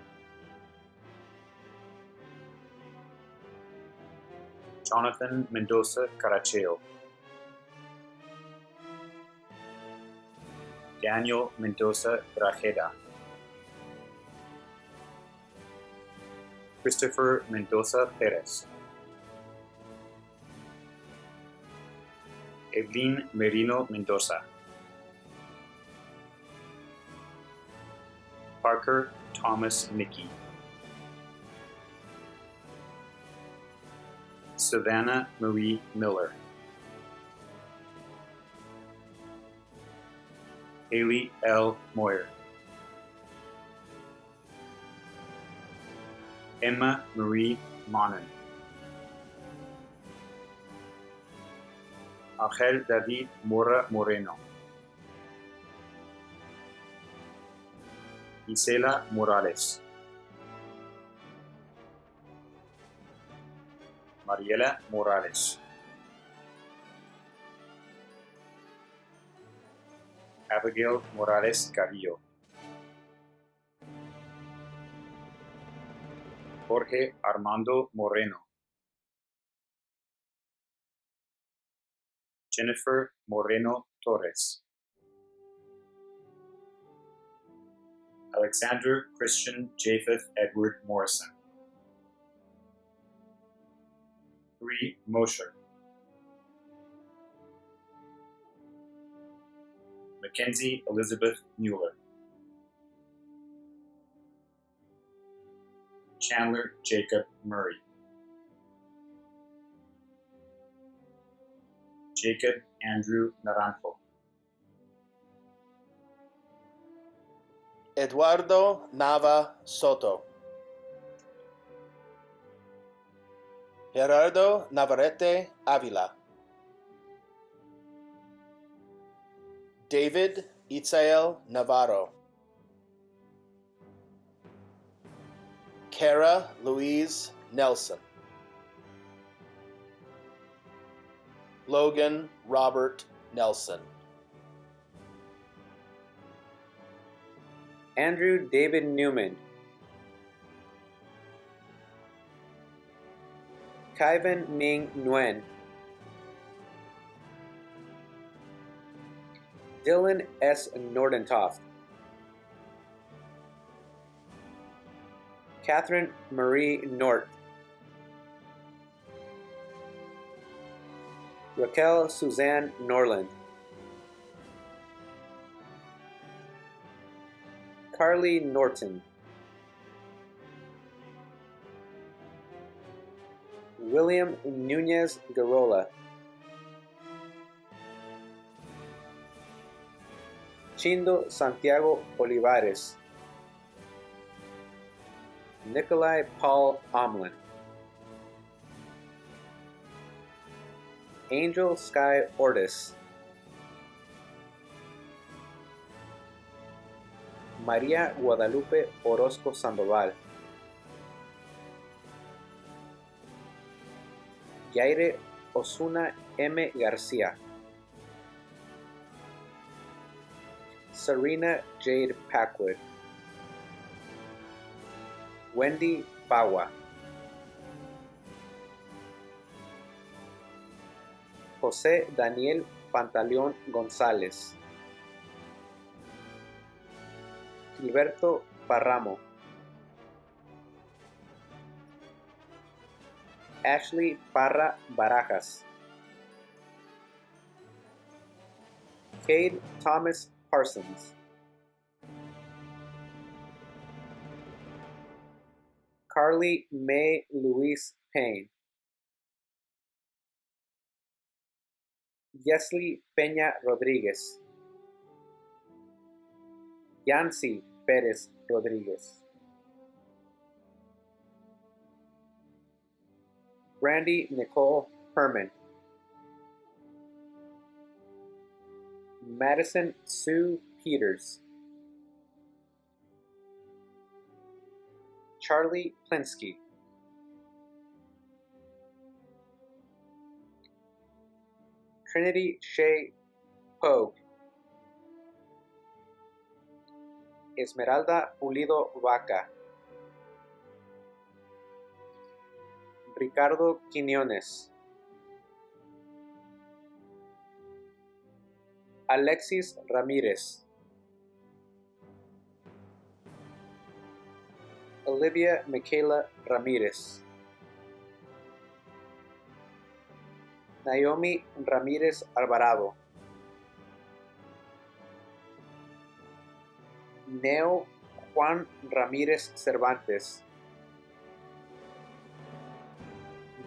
Jonathan Mendoza Caracheo. Daniel Mendoza Grajeda. Christopher Mendoza Perez. Evelyn Merino Mendoza. Parker Thomas Mickey. Savannah Marie Miller. Haley L. Moyer. Emma Marie Monin. Ángel David Mora Moreno. Isela Morales. Mariela Morales. Abigail Morales Carrillo. Jorge Armando Moreno. Jennifer Moreno Torres. Alexander Christian Japheth Edward Morrison. Bree Mosher. Mackenzie Elizabeth Mueller. Chandler Jacob Murray. Jacob Andrew Naranjo. Eduardo Nava Soto. Gerardo Navarrete Avila. David Itzael Navarro. Kara Louise Nelson. Logan Robert Nelson. Andrew David Newman. Kaivan Ming Nguyen. Dylan S. Nordentoft. Catherine Marie Nort. Raquel Suzanne Norland. Carly Norton. William Nunez Garola. Chindo Santiago Olivares. Nikolai Paul Omlin. Angel Sky Ortiz. María Guadalupe Orozco Sandoval. Yaire Osuna M. García. Serena Jade Packwood. Wendy Bawa. José Daniel Pantaleón González. Gilberto Parramo. Ashley Parra Barajas. Cade Thomas Parsons. Carly May Louise Payne. Yesley Peña Rodríguez. Yancy Pérez Rodríguez. Brandy Nicole Herman. Madison Sue Peters. Charlie Plinsky. Trinity Shea Pogue. Esmeralda Pulido Vaca. Ricardo Quiñones. Alexis Ramírez. Olivia Michaela Ramírez. Naomi Ramírez Alvarado. Neo Juan Ramírez Cervantes.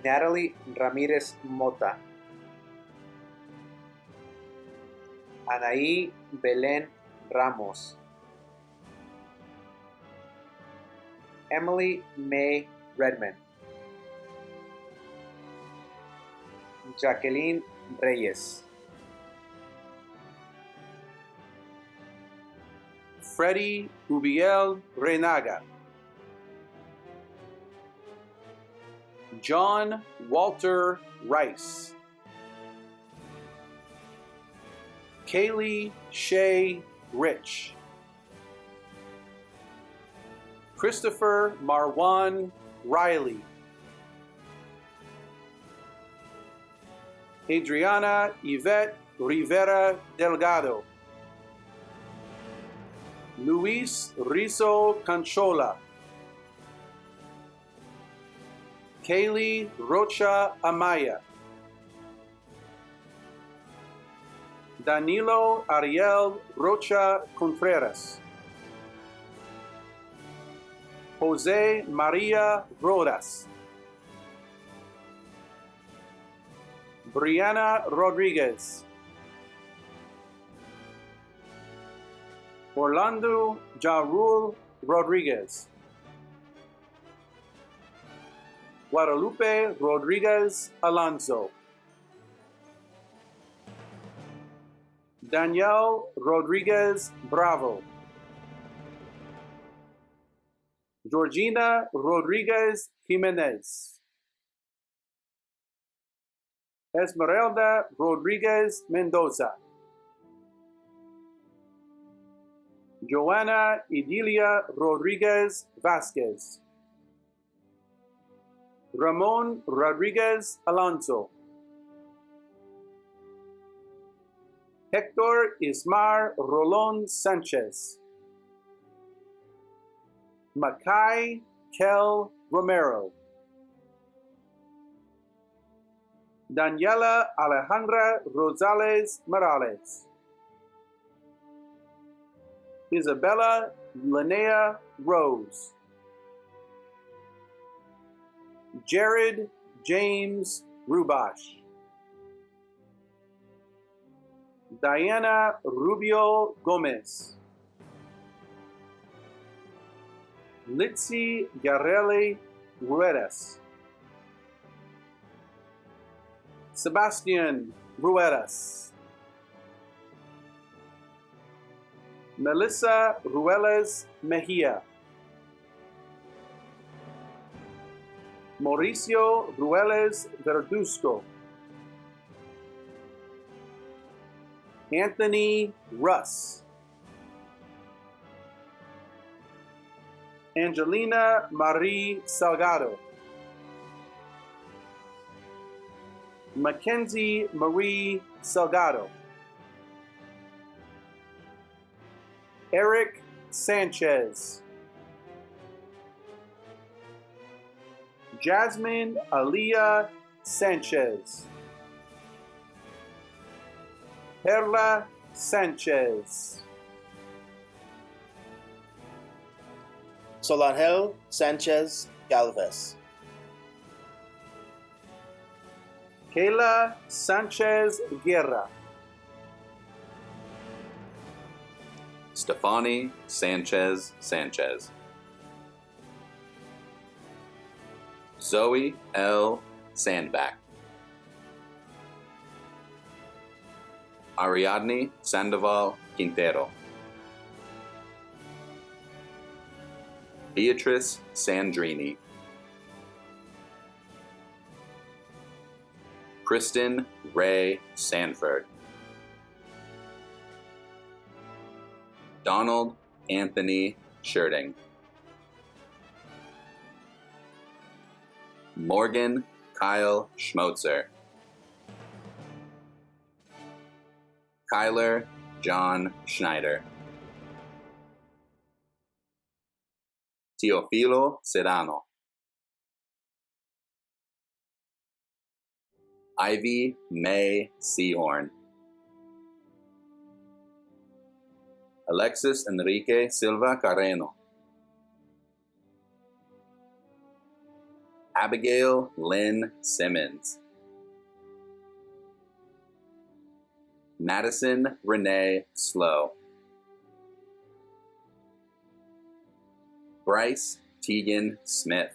Natalie Ramírez Mota. Anaí Belén Ramos. Emily May Redmond. Jacqueline Reyes. Freddie Ubiel Renaga. John Walter Rice. Kaylee Shea Rich. Christopher Marwan Riley. Adriana Yvette Rivera Delgado. Luis Rizzo Canchola. Kaylee Rocha Amaya. Danilo Ariel Rocha Contreras. Jose Maria Rodas. Brianna Rodriguez. Orlando Jarul Rodriguez. Guadalupe Rodriguez Alonso. Danielle Rodriguez Bravo. Georgina Rodriguez Jimenez. Esmeralda Rodriguez Mendoza. Joanna Idilia Rodriguez Vasquez. Ramon Rodriguez Alonso. Hector Ismar Rolón Sanchez. Makai Kel Romero. Daniela Alejandra Rosales Morales. Isabella Linnea Rose. Jared James Rubash. Diana Rubio Gomez. Litzy Garelli Ruedas. Sebastian Ruedas. Melissa Ruelas Mejia. Mauricio Ruelas Verduzco. Anthony Russ. Angelina Marie Salgado. Mackenzie Marie Salgado. Eric Sanchez. Jasmine Aliyah Sanchez. Perla Sanchez. Solangel Sanchez Galvez. Kayla Sanchez Guerra. Stefani Sanchez Sanchez. Zoe L. Sandback. Ariadne Sandoval Quintero. Beatrice Sandrini. Kristen Ray Sanford. Donald Anthony Sherding. Morgan Kyle Schmotzer. Kyler John Schneider. Teofilo Sedano. Ivy May Seahorn. Alexis Enrique Silva Carreno. Abigail Lynn Simmons. Madison Renee Slow. Bryce Tegan Smith.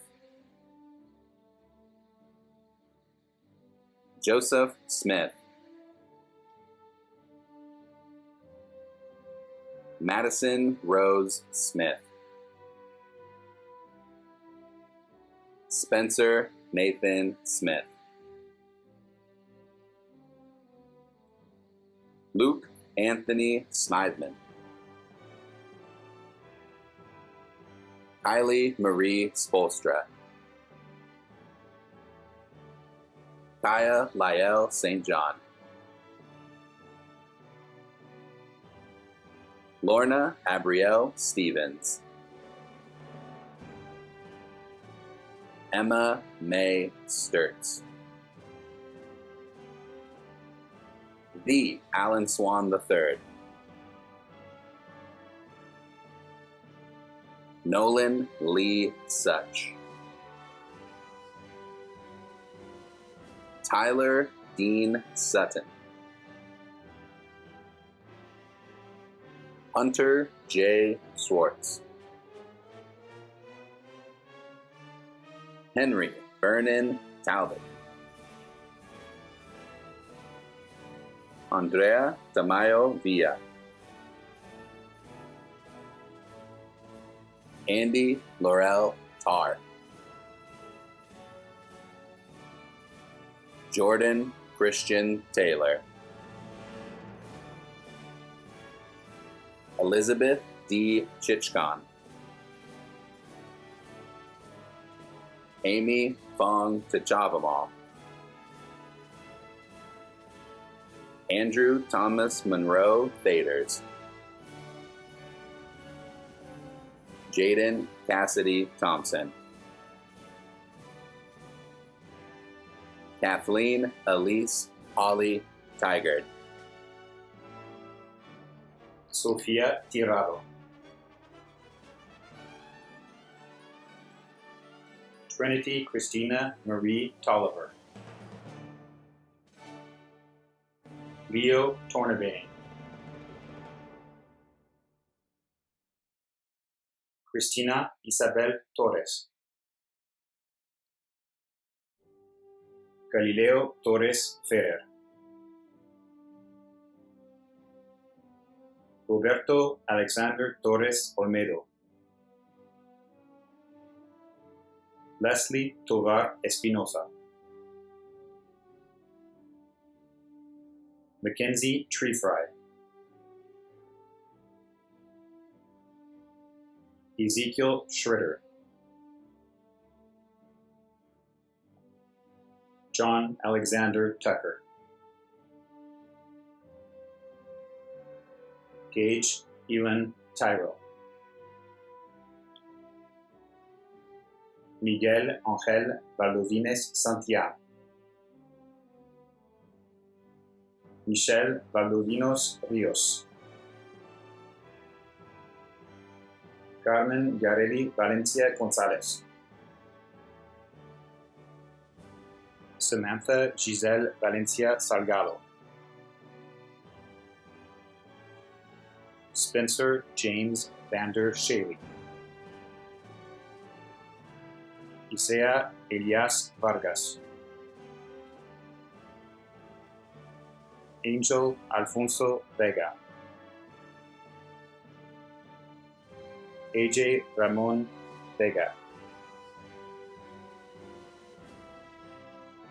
Joseph Smith. Madison Rose Smith. Spencer Nathan Smith. Luke Anthony Snideman. Kylie Marie Spolstra. Kaya Lyell St. John. Lorna Abrielle Stevens. Emma May Sturts. The Alan Swan III. Nolan Lee Such. Tyler Dean Sutton. Hunter J. Swartz. Henry Vernon Talbot. Andrea Tamayo Villa. Andy Laurel Tarr. Jordan Christian Taylor. Elizabeth D. Chichkon. Amy Fong Tachavamal. Andrew Thomas Monroe Thaders. Jaden Cassidy Thompson. Kathleen Elise Holly Tigard. Sofia Tirado. Trinity Christina Marie Tolliver. Leo Tornabane. Cristina Isabel Torres. Galileo Torres Ferrer. Roberto Alexander Torres Olmedo. Leslie Tovar Espinosa. Mackenzie Treefry. Ezekiel Schroeder. John Alexander Tucker. Gage Elon Tyrell. Miguel Ángel Valdovines Santiago. Michelle Valdovinos Rios. Carmen Yareli Valencia Gonzalez. Samantha Giselle Valencia Salgado. Spencer James Vander Shaley. Isaiah Elias Vargas. Angel Alfonso Vega. AJ Ramon Vega.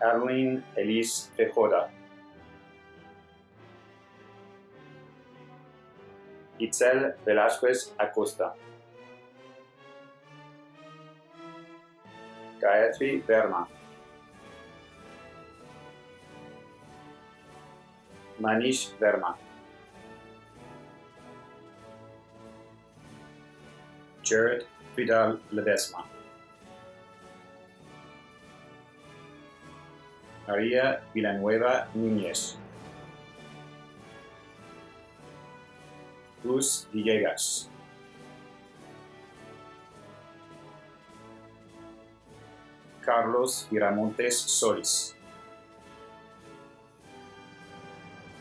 Adeline Elise Tejoda. Itzel Velázquez Acosta. Gayatri Verma. Manish Verma. Jared Vidal Ledesma. María Villanueva Núñez. Luz Villegas. Carlos Viramontes Solis.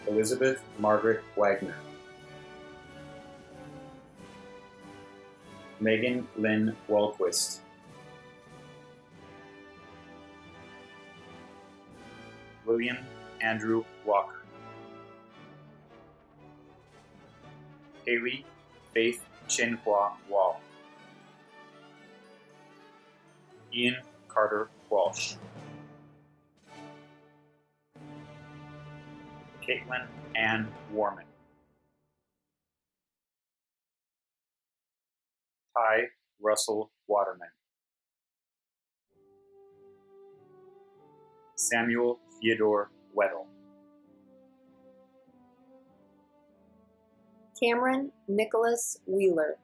Elizabeth Margaret Wagner. Megan Lynn Walquist. William Andrew Walker. Haley Faith Chenhua Wall. Ian Carter Walsh. Caitlin Ann Warman. Ty Russell Waterman. Samuel Theodore Weddle. Cameron Nicholas Wheeler.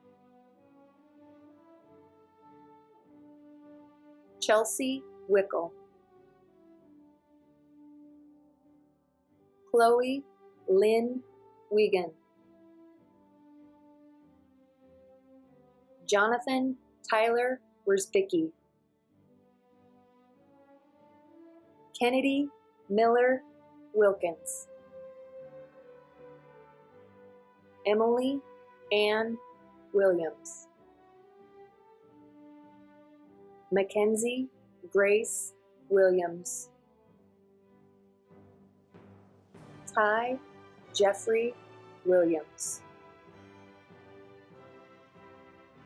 Chelsea Wickle. Chloe Lynn Wiegand. Jonathan Tyler Wierzbicki. Kennedy Miller Wilkins. Emily Ann Williams. Mackenzie Grace Williams. Ty Jeffrey Williams.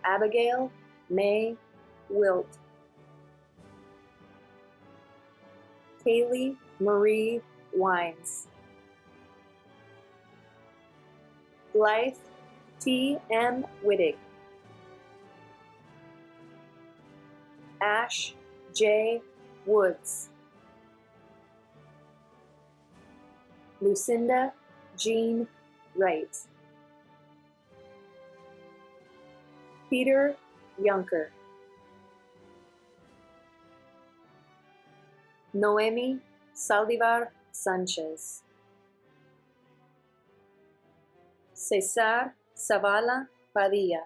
Abigail May Wilt. Kaylee Marie Wines. Blythe T. M. Wittig. Ash J. Woods. Lucinda Jean Wright. Peter Yunker. Noemi Saldivar Sanchez. Cesar Zavala Padilla.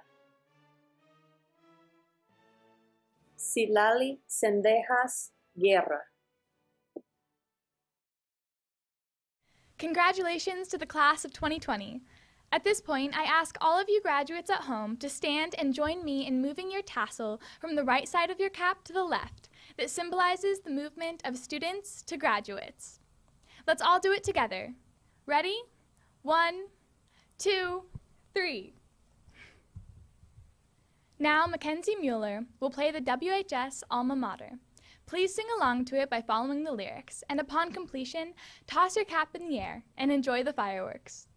Silali Sendejas Guerra. Congratulations to the class of 2020. At this point, I ask all of you graduates at home to stand and join me in moving your tassel from the right side of your cap to the left that symbolizes the movement of students to graduates. Let's all do it together. Ready? 1, 2, 3. Now Mackenzie Mueller will play the WHS Alma Mater. Please sing along to it by following the lyrics, and upon completion, toss your cap in the air and enjoy the fireworks.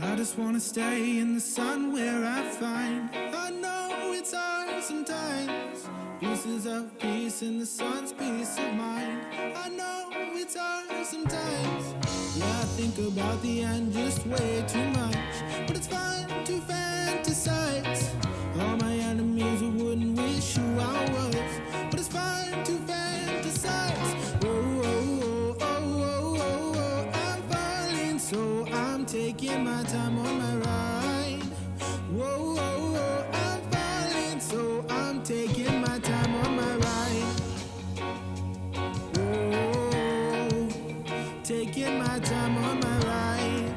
I just wanna stay in the sun where I find I know it's hard sometimes. Pieces of peace in the sun's peace of mind. I know it's hard sometimes. Yeah, I think about the end just way too much, but it's fun to fantasize. All my enemies wouldn't wish who I was, but it's fun to fantasize. Oh, oh, oh, oh, oh, oh, I'm falling, so I'm taking my time on my ride. Whoa, whoa, whoa, I'm falling, so I'm taking my time on my ride. Whoa, taking my time on my ride.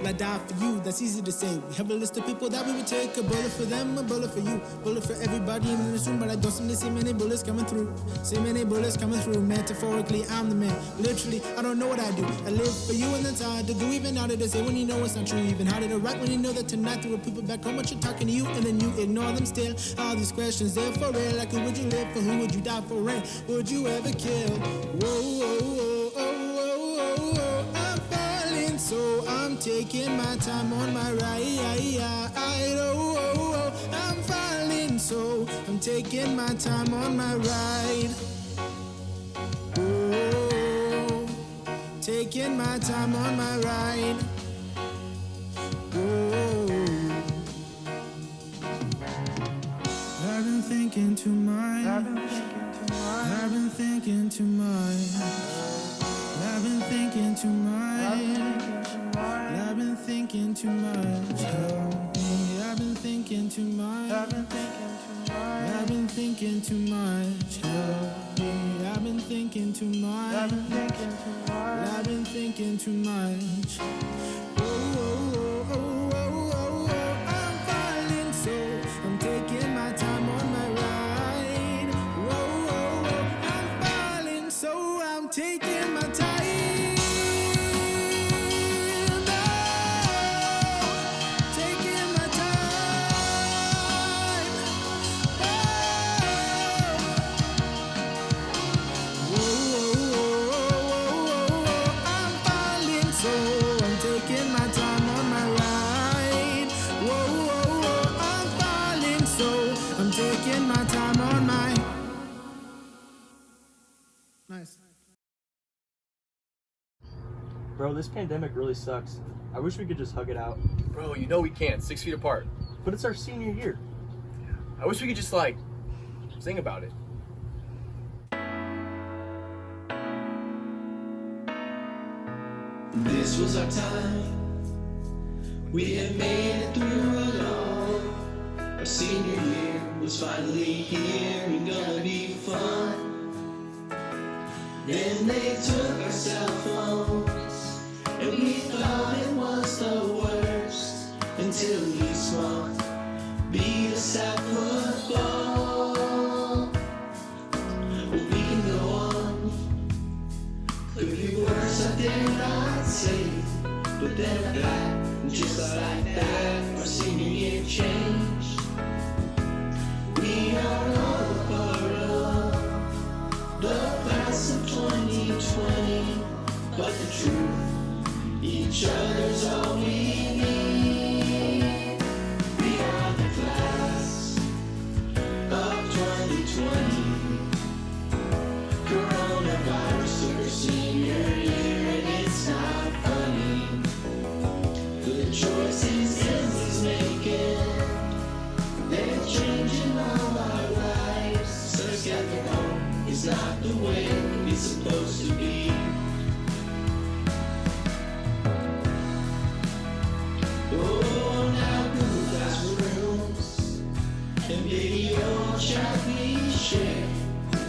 I die for you, that's easy to say. We have a list of people that we would take. A bullet for them, a bullet for you, bullet for everybody in this room. But I don't seem to see many bullets coming through. See many bullets coming through. Metaphorically, I'm the man. Literally, I don't know what I do. I live for you and that's hard to do. Even harder to say when you know it's not true. Even harder to write when you know that tonight there were people back home what you're talking to you and then you ignore them still. All these questions, they're for real. Like who would you live for? Who would you die for? And would you ever kill? Whoa, whoa, whoa, oh, oh, oh, oh. I'm falling, so I'm taking my time on my ride. Oh, oh, oh, I'm falling, so I'm taking my time on my ride. Oh, taking taking my time on my ride. Whoa. I've been thinking too much. I've been thinking too much. I've been thinking too much. I've been thinking too much. Help me. I've been thinking too much. I've been thinking too much. Help me. I've been thinking too much. I've been thinking too much. Oh, oh, oh, oh, oh, oh, oh. I'm falling so I'm taking my time on my ride. Whoa, whoa, whoa. I'm falling so I'm taking my time. Bro, this pandemic really sucks. I wish we could just hug it out. Bro, you know we can't. 6 feet apart. But it's our senior year. I wish we could just, like, sing about it. This was our time. We had made it through it all. Our senior year was finally here and gonna be fun. Then they took our cell phones, and we thought it was the worst, until we smoked, beat us at football. But we can go on, could be worse, I dare not say. But then back, just like that, our senior year changed. We are all a part of the class of 2020, but the truth, each other's all we need. We are the class of 2020. Coronavirus took our senior year and it's not funny. The choices Emily's making, they're changing all our lives. So together home is not the way it's supposed to be. Oh, now Google Classrooms and video chat we share.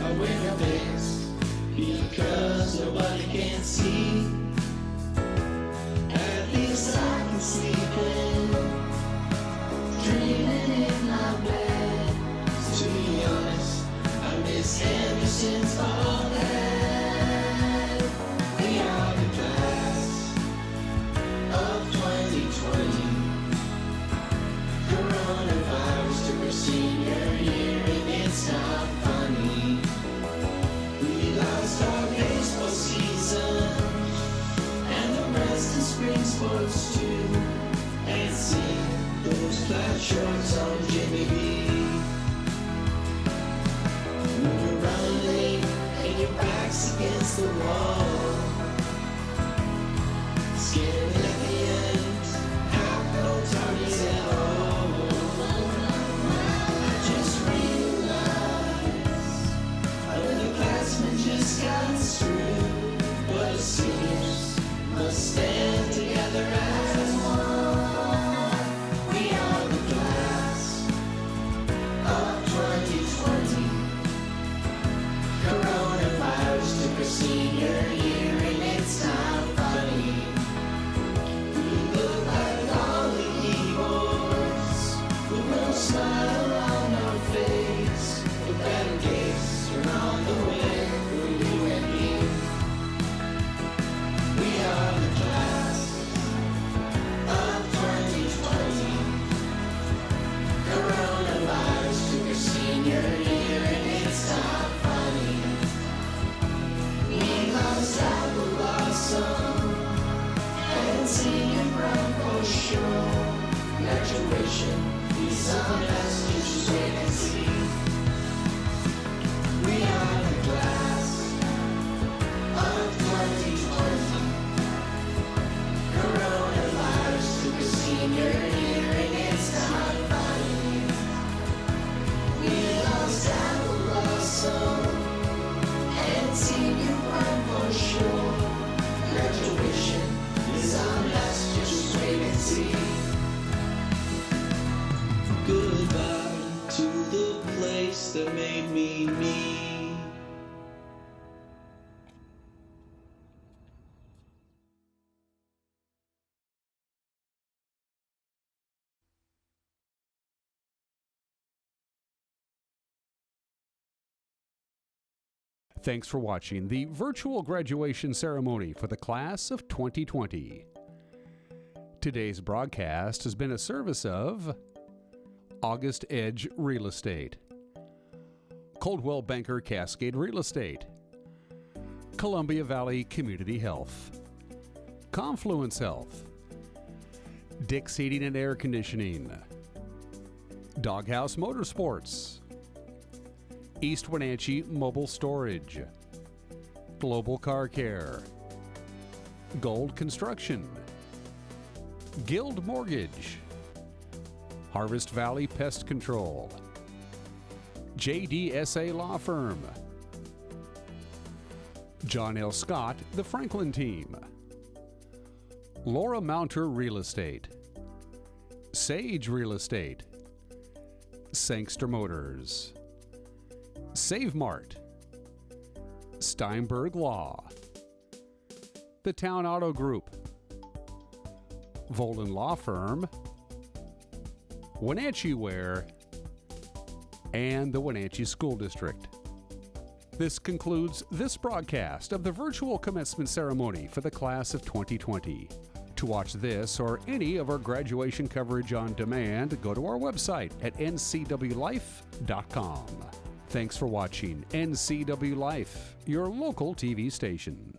I wear my best because nobody can see. At least I can sleep in, dreaming in my bed. To be honest, I miss Anderson's all that. We are the class of 2020. Coronavirus took our senior year and it's not funny. We lost our baseball season and the rest in spring sports too. And see those plaid shorts on Jimmy B. When you're running late and your back's against the wall, scared at the end, have no targets at all. I just realized underclassmen just got screwed, but the seniors must stand together as one. We are the class of 2020. Coronavirus took our senior year and it's not funny. We look like all the evils with no smile on our face. But better days are on the way for you and me. We are the class for sure. Graduation is our last, just wait and see. Goodbye to the place that made me me. Thanks for watching the virtual graduation ceremony for the class of 2020. Today's broadcast has been a service of August Edge Real Estate, Coldwell Banker Cascade Real Estate, Columbia Valley Community Health, Confluence Health, Dick's Heating and Air Conditioning, Doghouse Motorsports, East Wenatchee Mobile Storage, Global Car Care, Gold Construction, Guild Mortgage, Harvest Valley Pest Control, JDSA Law Firm, John L. Scott, The Franklin Team, Laura Mounter Real Estate, Sage Real Estate, Sangster Motors, Save Mart, Steinberg Law, The Town Auto Group, Volan Law Firm, Wenatchee Wear, and the Wenatchee School District. This concludes this broadcast of the virtual commencement ceremony for the class of 2020. To watch this or any of our graduation coverage on demand, go to our website at ncwlife.com. Thanks for watching NCW Life, your local TV station.